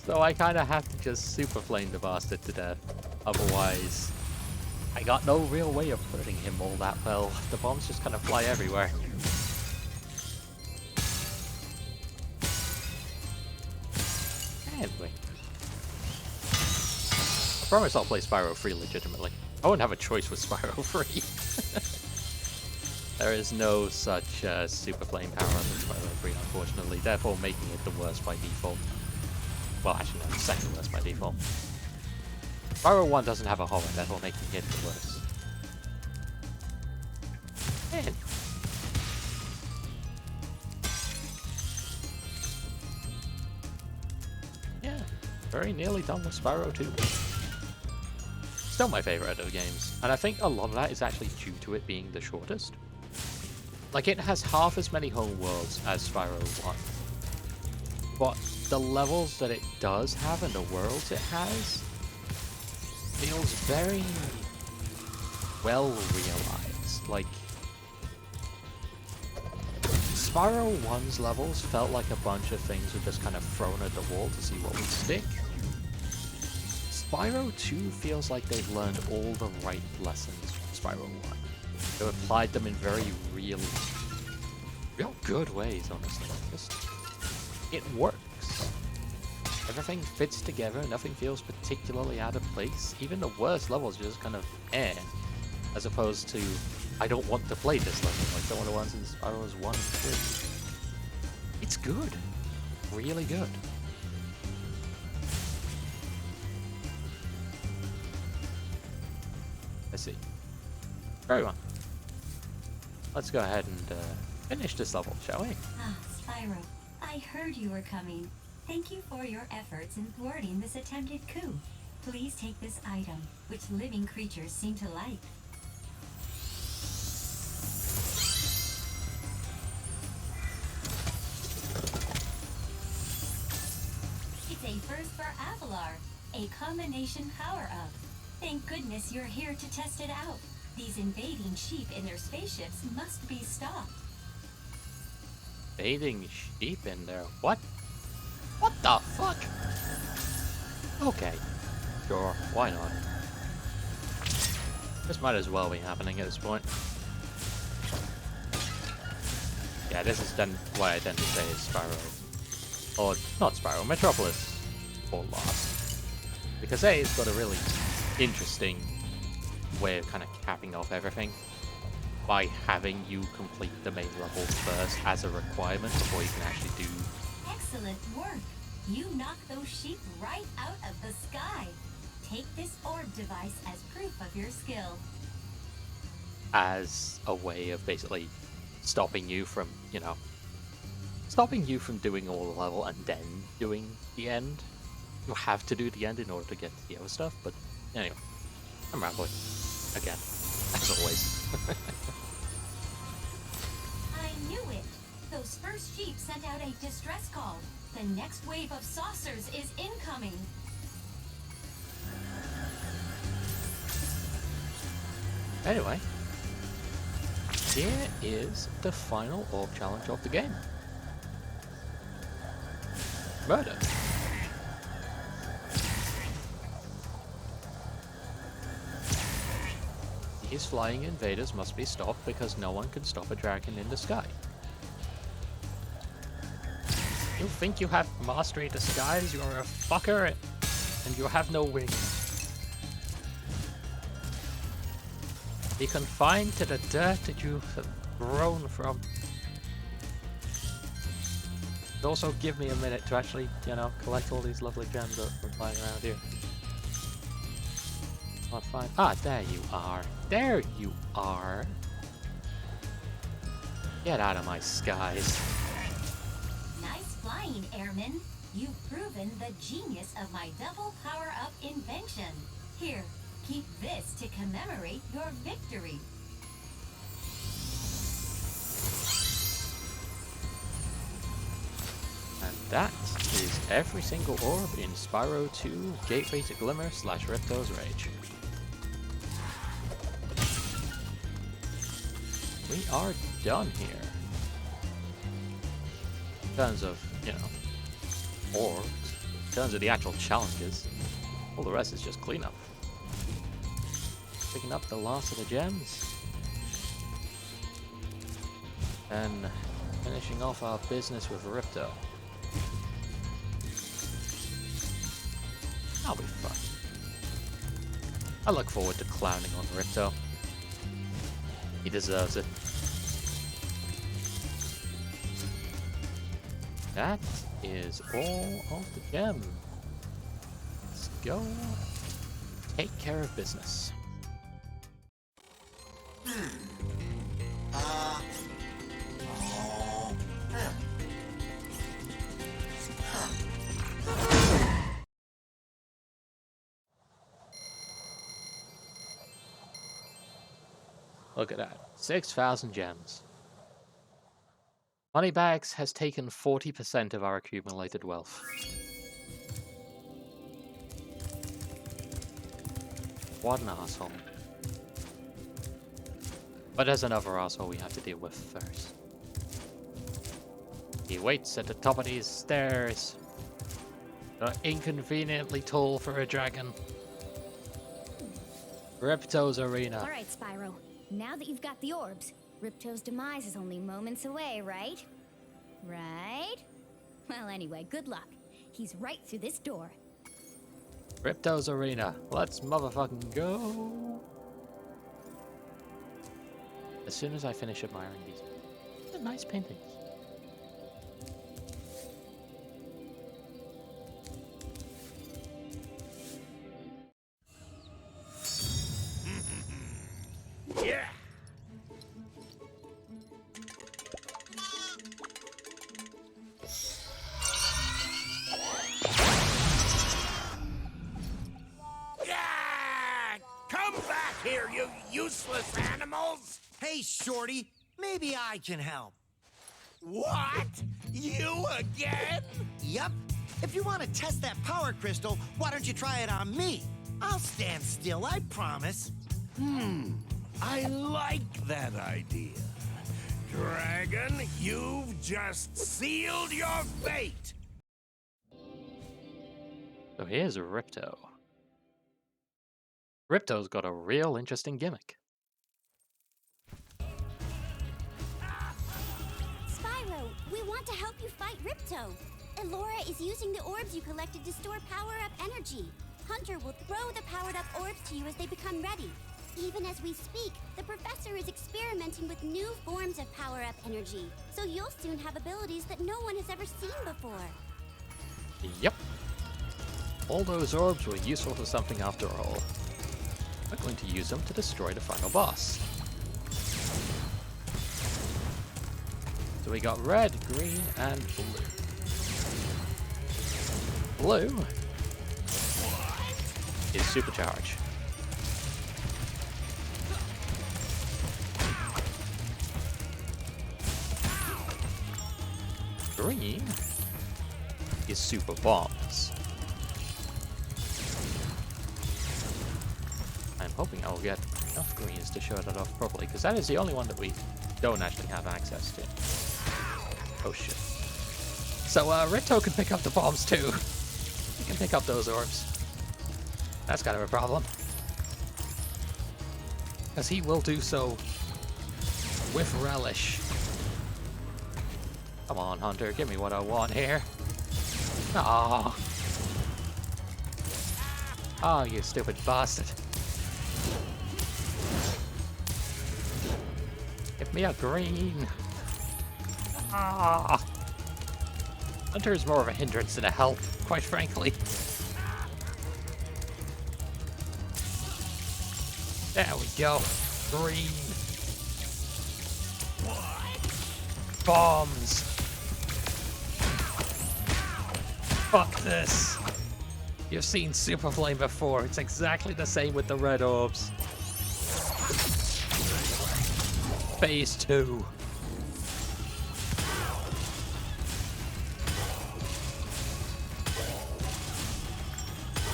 So I kind of have to just Super Flame the bastard to death. Otherwise, I got no real way of hurting him all that well. The bombs just kind of fly everywhere. Anyway. I promise I'll play Spyro free legitimately. I won't have a choice with Spyro free. There is no such super flame power on the Spyro free, unfortunately, therefore making it the worst by default. Well, actually no, second worst by default. Spyro 1 doesn't have a horror, therefore making it the worst. Man. Yeah, very nearly done with Spyro 2. Still my favourite out of the games, and I think a lot of that is actually due to it being the shortest. Like, it has half as many home worlds as Spyro 1, but the levels that it does have and the worlds it has feels very well realized. Like, Spyro 1's levels felt like a bunch of things were just kind of thrown at the wall to see what would stick. Spyro 2 feels like they've learned all the right lessons from Spyro 1. They've applied them in very real good ways, honestly. It works. Everything fits together, nothing feels particularly out of place. Even the worst levels are just kind of as opposed to, I don't want to play this level, like some of the ones in Spyro's 1 and 3. It's good. Really good. Let's see. Very well. Let's go ahead and finish this level, shall we? Ah, Spyro, I heard you were coming. Thank you for your efforts in thwarting this attempted coup. Please take this item, which living creatures seem to like. for Avalar, a combination power-up. Thank goodness you're here to test it out. These invading sheep in their spaceships must be stopped. Invading sheep in there? What? What the fuck? Okay. Sure, why not? This might as well be happening at this point. Yeah, this is then what I tend to say is Spyro. Or, not Spyro, Metropolis. Or Lost. Because A, it's got a really interesting way of kind of capping off everything by having you complete the main levels first as a requirement before you can actually do. Excellent work! You knocked those sheep right out of the sky. Take this orb device as proof of your skill. As a way of basically stopping you from, you know, stopping you from doing all the level and then doing the end. You have to do the end in order to get to the other stuff, but anyway, I'm rambling. Again, as always. I knew it! Those first sheep sent out a distress call. The next wave of saucers is incoming. Anyway, here is the final orb challenge of the game. Murder. These flying invaders must be stopped because no one can stop a dragon in the sky. You think you have mastery disguise? You're a fucker and you have no wings. Be confined to the dirt that you have grown from. Also give me a minute to actually, you know, collect all these lovely gems that are flying around here. Not fine. Ah, there you are. There you are. Get out of my skies. Nice flying, Airman. You've proven the genius of my double power-up invention. Here, keep this to commemorate your victory. And that is every single orb in Spyro 2 Gateway to Glimmer / Ripto's Rage. We are done here. In terms of, you know, orbs, in terms of the actual challenges, all the rest is just cleanup. Picking up the last of the gems. And finishing off our business with Ripto. That'll be fun. I look forward to clowning on Ripto. He deserves it. That is all of the gems. Let's go take care of business. Look at that. 6,000 gems. Moneybags has taken 40% of our accumulated wealth. What an asshole. But there's another asshole we have to deal with first. He waits at the top of these stairs. They're inconveniently tall for a dragon. Ripto's Arena. Alright, Spyro. Now that you've got the orbs, Ripto's demise is only moments away, right? Right? Well, anyway, good luck. He's right through this door. Ripto's Arena. Let's motherfucking go. As soon as I finish admiring these. They're nice paintings. Yeah! Yeah! Come back here, you useless animals! Hey, Shorty, maybe I can help. What? You again? Yup. If you want to test that power crystal, why don't you try it on me? I'll stand still, I promise. I like that idea. Dragon, you've just sealed your fate! So here's Ripto. Ripto's got a real interesting gimmick. Spyro, we want to help you fight Ripto. Elora is using the orbs you collected to store power-up energy. Hunter will throw the powered-up orbs to you as they become ready. Even as we speak, the professor is experimenting with new forms of power-up energy, so you'll soon have abilities that no one has ever seen before. Yep. All those orbs were useful for something after all. We're going to use them to destroy the final boss. So we got red, green, and blue. Blue is supercharge. Green is super bombs. I'm hoping I'll get enough greens to show that off properly, because that is the only one that we don't actually have access to. Oh shit. So Ripto can pick up the bombs too. He can pick up those orbs. That's kind of a problem. Because he will do so with relish. Come on, Hunter, give me what I want here. Aww. Oh, you stupid bastard. Give me a green. Ah. Hunter is more of a hindrance than a help, quite frankly. There we go. Green. Bombs. Fuck this. You've seen Super Flame before. It's exactly the same with the red orbs. Phase 2.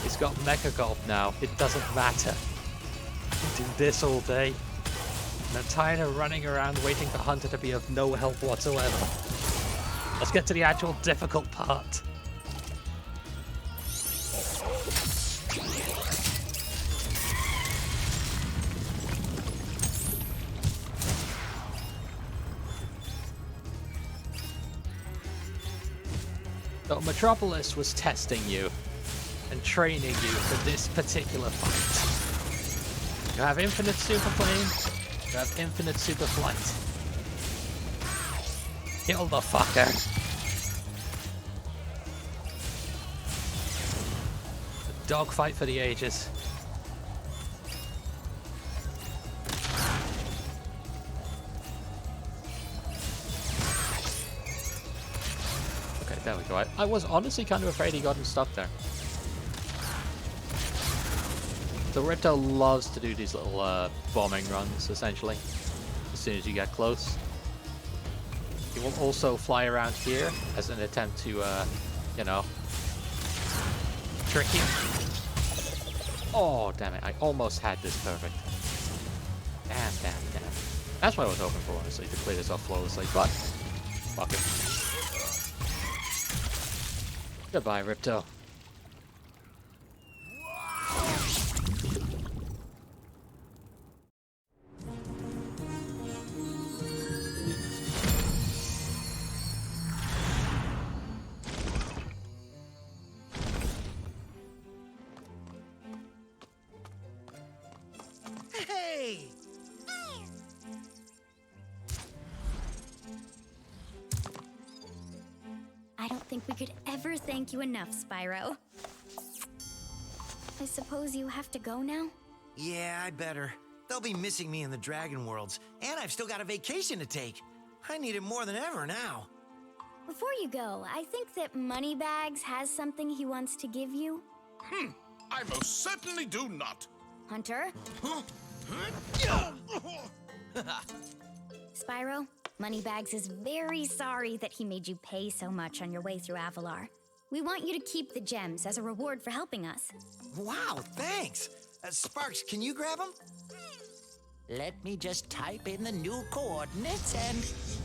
He's got Mecha Gulp now. It doesn't matter. Do this all day. And I'm tired of running around waiting for Hunter to be of no help whatsoever. Let's get to the actual difficult part. So Metropolis was testing you and training you for this particular fight. You have infinite super flame, you have infinite super flight. Kill the fucker. A dogfight for the ages. Okay, there we go. I was honestly kind of afraid he got him stuck there. The Ripto loves to do these little bombing runs, essentially, as soon as you get close. He will also fly around here as an attempt to, you know, trick you. Oh, damn it. I almost had this perfect. Damn. That's what I was hoping for, honestly, to clear this off flawlessly, but fuck it. Goodbye, Ripto. Hey! I don't think we could ever thank you enough, Spyro. I suppose you have to go now? Yeah, I better. They'll be missing me in the Dragon Worlds, and I've still got a vacation to take. I need it more than ever now. Before you go, I think that Moneybags has something he wants to give you. I most certainly do not. Hunter? Spyro, Moneybags is very sorry that he made you pay so much on your way through Avalar. We want you to keep the gems as a reward for helping us. Wow, thanks. Sparks, can you grab them? Let me just type in the new coordinates and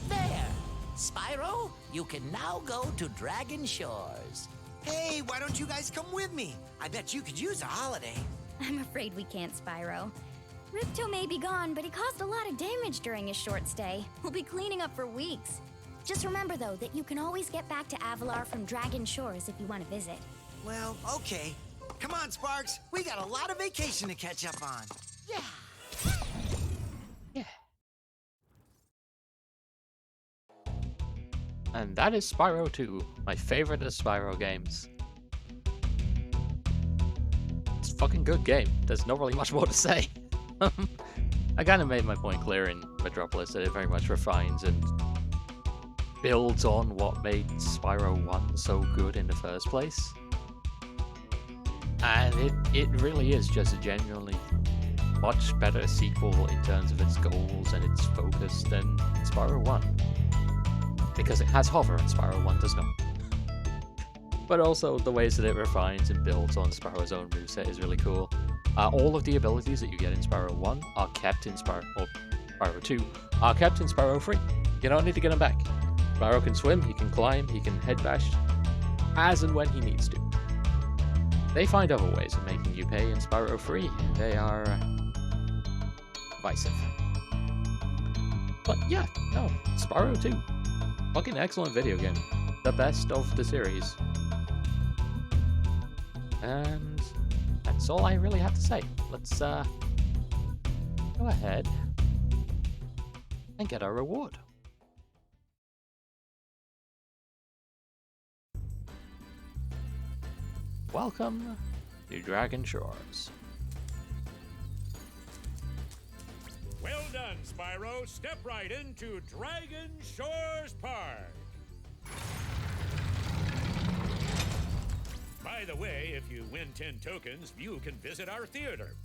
there. Spyro, you can now go to Dragon Shores. Hey, why don't you guys come with me? I bet you could use a holiday. I'm afraid we can't, Spyro. Ripto may be gone, but he caused a lot of damage during his short stay. We'll be cleaning up for weeks. Just remember, though, that you can always get back to Avalar from Dragon Shores if you want to visit. Well, okay. Come on, Sparks. We got a lot of vacation to catch up on. Yeah. And that is Spyro 2, my favorite of Spyro games. It's a fucking good game. There's not really much more to say. I kind of made my point clear in Metropolis that it very much refines and builds on what made Spyro 1 so good in the first place. And it really is just a genuinely much better sequel in terms of its goals and its focus than Spyro 1. Because it has hover and Spyro 1 does not. But also the ways that it refines and builds on Spyro's own moveset is really cool. All of the abilities that you get in Spyro 1 are kept in Spyro 2 are kept in Spyro 3. You don't need to get them back. Spyro can swim, he can climb, he can head bash, as and when he needs to. They find other ways of making you pay in Spyro 3. They are divisive. But yeah, no, Spyro 2. Fucking excellent video game. The best of the series. And that's all I really have to say. Let's go ahead and get our reward. Welcome to Dragon Shores. Well done, Spyro. Step right into Dragon Shores Park. By the way, if you win 10 tokens, you can visit our theater.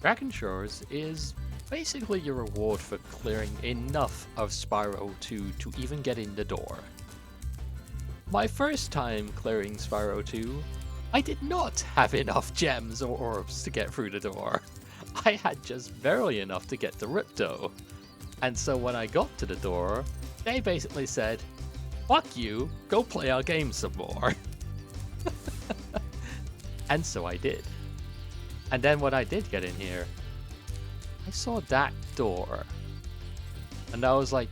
Dragon Shores is basically your reward for clearing enough of Spyro 2 to even get in the door. My first time clearing Spyro 2, I did not have enough gems or orbs to get through the door. I had just barely enough to get to Ripto. And so when I got to the door, they basically said, "Fuck you, go play our game some more." And so I did. And then when I did get in here, I saw that door. And I was like,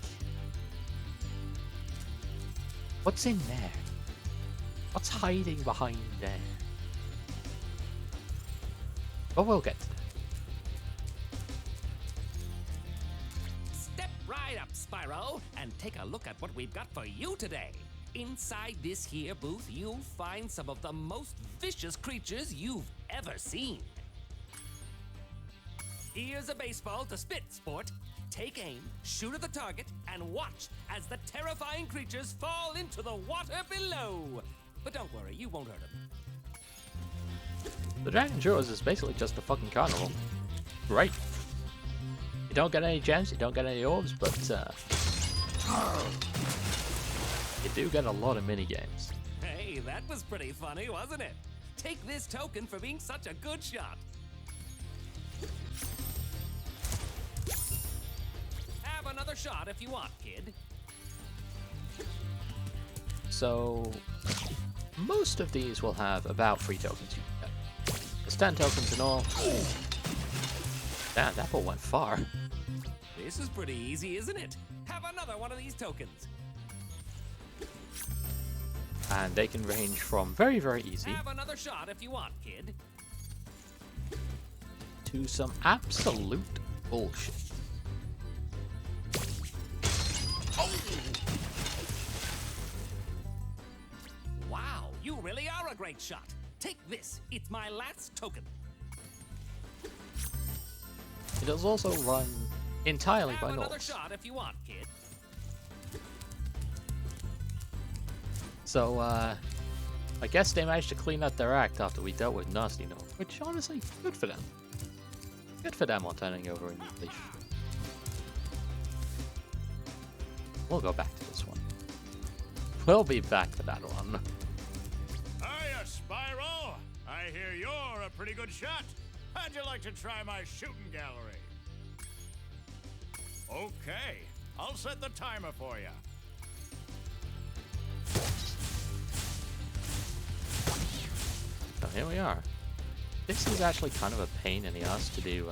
what's in there? What's hiding behind there? But we'll get to that. Step right up, Spyro, and take a look at what we've got for you today. Inside this here booth, you'll find some of the most vicious creatures you've ever seen. Here's a baseball to spit, sport. Take aim, shoot at the target, and watch as the terrifying creatures fall into the water below. But don't worry, you won't hurt them. The Dragon Shores is basically just a fucking carnival. Right. You don't get any gems, you don't get any orbs, but you do get a lot of mini games. Hey, that was pretty funny, wasn't it? Take this token for being such a good shot. Have another shot if you want, kid. So, most of these will have about 3 tokens you can get. There's 10 tokens in all. Damn, that ball went far. This is pretty easy, isn't it? Have another one of these tokens. And they can range from very, very easy Have another shot if you want, kid. to some absolute bullshit. Wow, you really are a great shot. Take this. It's my last token. It does also run entirely by Have another norms. shot if you want, kid. So, I guess they managed to clean up their act after we dealt with Nasty Gnome, which honestly, good for them. Good for them on turning over a new leaf. We'll go back to this one. We'll be back to that one. I hear you're a pretty good shot. How'd you like to try my shooting gallery? Okay, I'll set the timer for you. So here we are. This is actually kind of a pain in the ass to do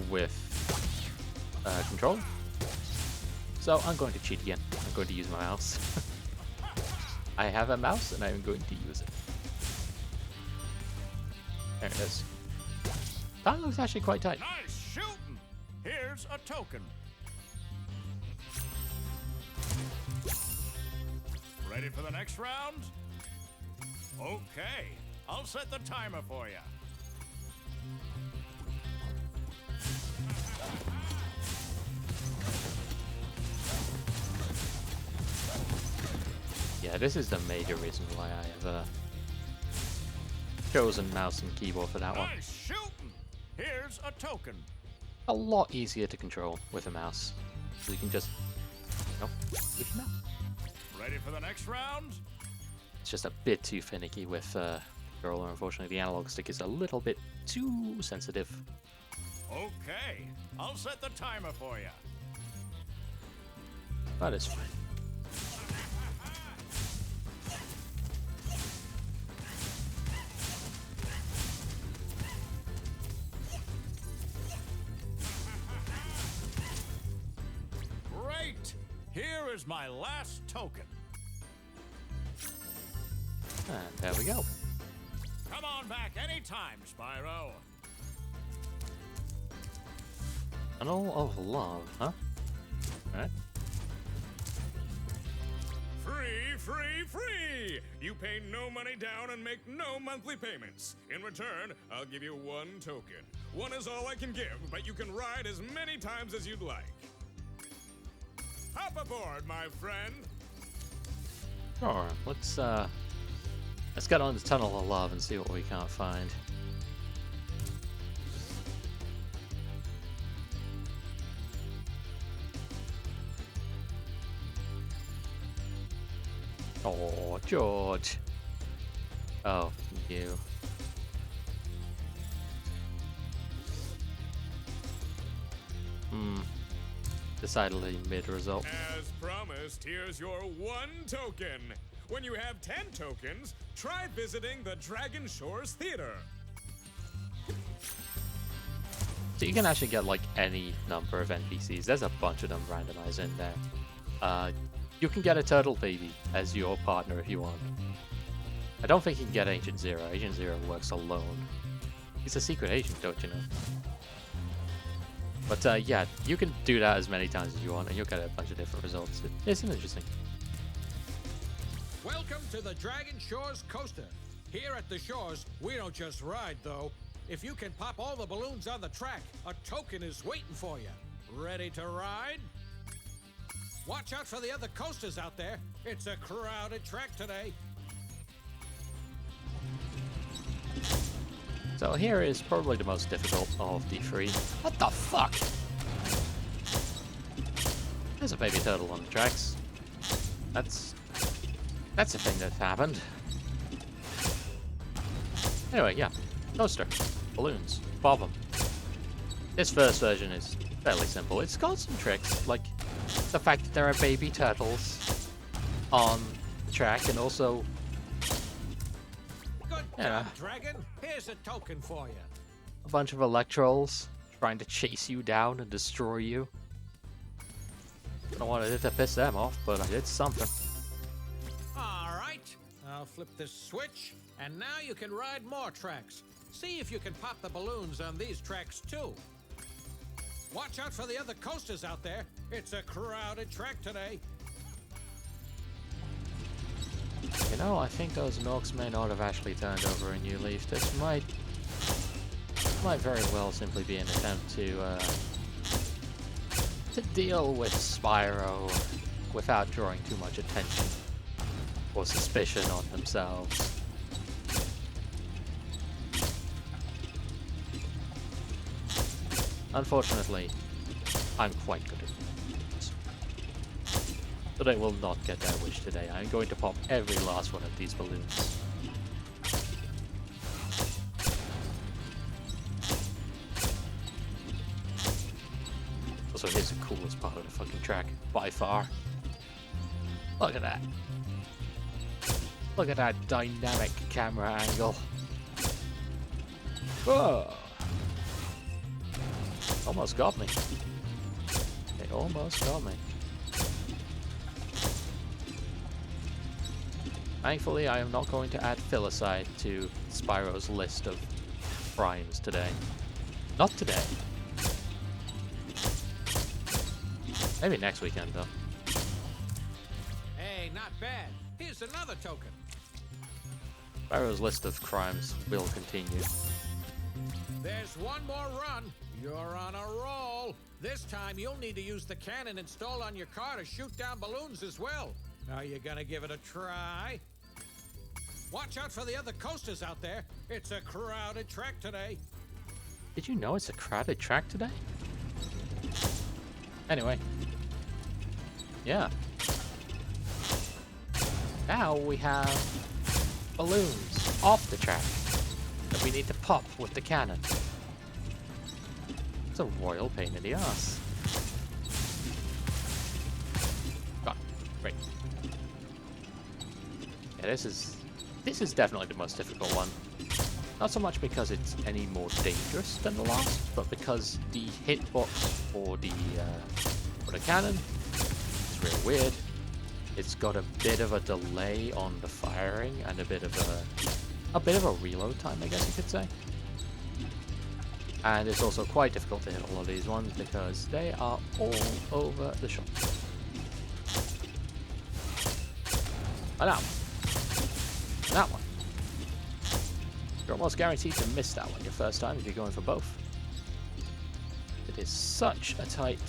with control. So I'm going to cheat again. I'm going to use my mouse. I have a mouse and I'm going to use it. There it is. That looks actually quite tight. Nice shooting! Here's a token. Ready for the next round? Okay, I'll set the timer for you. Yeah, this is the major reason why I have chosen mouse and keyboard for that one. Nice shooting! Here's a token. A lot easier to control with a mouse. So you can just, with your mouse. Ready for the next round? It's just a bit too finicky with controller. Unfortunately, the analog stick is a little bit too sensitive. Okay, I'll set the timer for you. That is fine. Great! Here is my last token. And there we go. Come on back anytime, Spyro. Tunnel of Love, huh? Alright. Free, free, free! You pay no money down and make no monthly payments. In return, I'll give you 1 token. 1 is all I can give, but you can ride as many times as you'd like. Hop aboard, my friend. Sure, let's get on the Tunnel of Love and see what we can't find. Oh, George. Oh, you. Decidedly mid-result. As promised, here's your 1 token. When you have 10 tokens, try visiting the Dragon Shores Theater. So you can actually get like any number of NPCs. There's a bunch of them randomized in there. You can get a turtle baby as your partner if you want. I don't think you can get Agent Zero. Agent Zero works alone. He's a secret agent, don't you know? But yeah, you can do that as many times as you want and you'll get a bunch of different results. It's interesting. Welcome to the Dragon Shores Coaster. Here at the shores, we don't just ride, though. If you can pop all the balloons on the track, a token is waiting for you. Ready to ride? Watch out for the other coasters out there. It's a crowded track today. So here is probably the most difficult of the 3. What the fuck? There's a baby turtle on the tracks. That's a thing that happened. Anyway, yeah. Coaster. Balloons. Pop them. This first version is fairly simple. It's got some tricks, like the fact that there are baby turtles on the track, and also... Good job, Dragon. Here's a token for you. A bunch of Electrolls trying to chase you down and destroy you. I don't want to piss them off, but I did something. All right. I'll flip this switch, and now you can ride more tracks. See if you can pop the balloons on these tracks, too. Watch out for the other coasters out there. It's a crowded track today. You know, I think those Norks may not have actually turned over a new leaf. This might very well simply be an attempt to deal with Spyro without drawing too much attention or suspicion on themselves. Unfortunately, I'm quite good at it. So they will not get their wish today. I'm going to pop every last one of these balloons. Also, here's the coolest part of the fucking track, by far. Look at that. Look at that dynamic camera angle. Whoa! Almost got me. It almost got me. Thankfully, I am not going to add filicide to Spyro's list of crimes today. Not today. Maybe next weekend, though. Hey, not bad. Here's another token. Spyro's list of crimes will continue. There's one more run. You're on a roll. This time you'll need to use the cannon installed on your car to shoot down balloons as well. Are you gonna give it a try? Watch out for the other coasters out there. It's a crowded track today. Did you know it's a crowded track today? Anyway. Yeah. Now we have balloons off the track that we need to pop with the cannon. It's a royal pain in the ass. Got it. Great. Yeah, this is definitely the most difficult one. Not so much because it's any more dangerous than the last, but because the hitbox for the cannon is real weird. It's got a bit of a delay on the firing and a bit of a reload time, I guess you could say. And it's also quite difficult to hit all of these ones because they are all over the shop. And that one. And that one. You're almost guaranteed to miss that one your first time if you're going for both. It is such a tight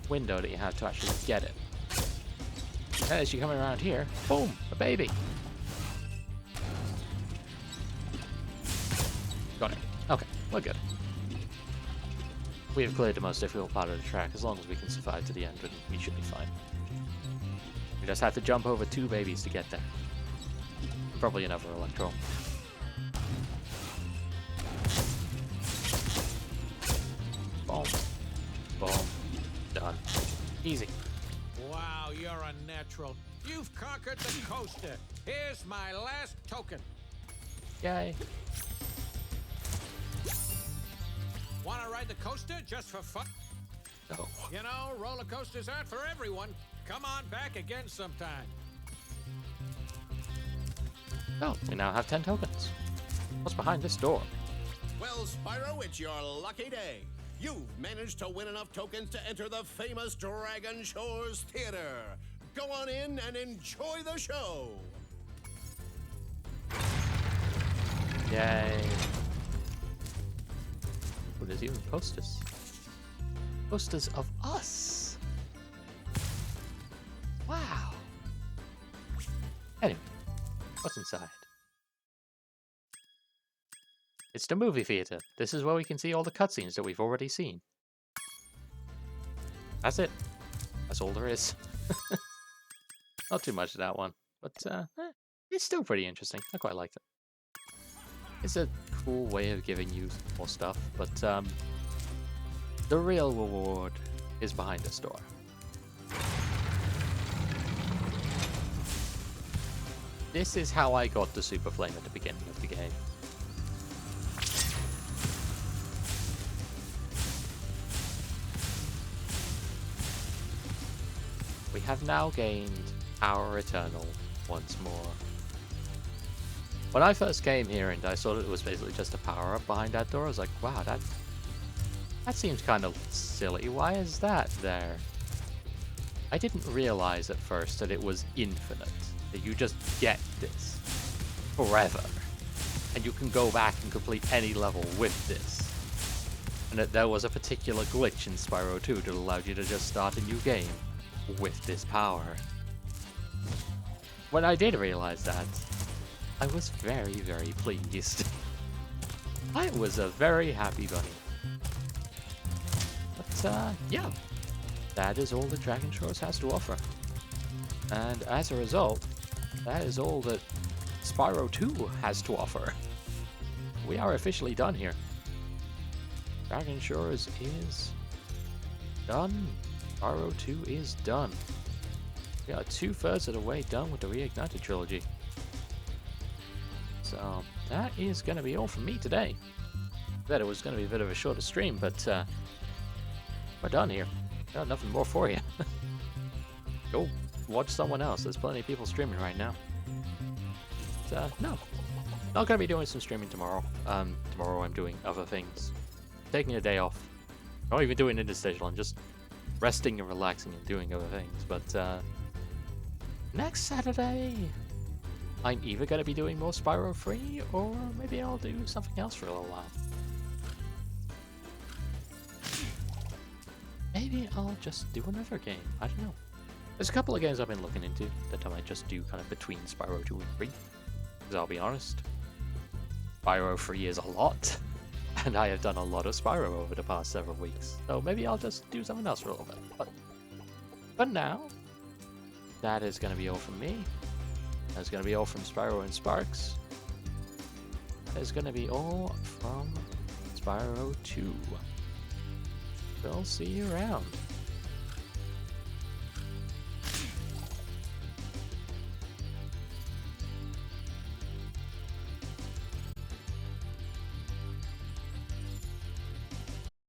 window that you have to actually get it. And as you're coming around here, boom, a baby. Got it. Okay, we're good. We have cleared the most difficult part of the track. As long as we can survive to the end, we should be fine. We just have to jump over 2 babies to get there. Probably another electro. Boom. Boom. Done. Easy. Wow, you're a natural. You've conquered the coaster. Here's my last token. Yay. Want to ride the coaster just for fun? No. You know, roller coasters aren't for everyone. Come on back again sometime. Oh, we now have 10 tokens. What's behind this door? Well, Spyro, it's your lucky day. You've managed to win enough tokens to enter the famous Dragon Shores Theater. Go on in and enjoy the show. Yay. Oh, there's even posters. Posters of us. Wow. Anyway, what's inside? It's the movie theater. This is where we can see all the cutscenes that we've already seen. That's it. That's all there is. Not too much of that one, but it's still pretty interesting. I quite liked it. It's a cool way of giving you more stuff, but the real reward is behind this door. This is how I got the Super Flame at the beginning of the game. We have now gained our Eternal once more. When I first came here and I saw that it was basically just a power-up behind that door, I was like, wow, that seems kind of silly. Why is that there? I didn't realize at first that it was infinite, that you just get this forever, and you can go back and complete any level with this. And that there was a particular glitch in Spyro 2 that allowed you to just start a new game with this power. When I did realize that, I was very, very pleased. I was a very happy bunny. But, yeah. That is all that Dragon Shores has to offer. And as a result, that is all that Spyro 2 has to offer. We are officially done here. Dragon Shores is done. Spyro 2 is done. We are 2/3 of the way done with the Reignited Trilogy. So that is going to be all from me today. I bet it was going to be a bit of a shorter stream, but we're done here. Got nothing more for you. Go watch someone else. There's plenty of people streaming right now. But, no. Not going to be doing some streaming tomorrow. Tomorrow I'm doing other things. Taking a day off. Not even doing interstitial. I'm just resting and relaxing and doing other things. But next Saturday, I'm either going to be doing more Spyro 3, or maybe I'll do something else for a little while. Maybe I'll just do another game. I don't know. There's a couple of games I've been looking into that I might just do kind of between Spyro 2 and 3. Because I'll be honest, Spyro 3 is a lot, and I have done a lot of Spyro over the past several weeks. So maybe I'll just do something else for a little bit. But now, that is going to be all from me. That's going to be all from Spyro and Sparks. That is going to be all from Spyro 2. We'll see you around.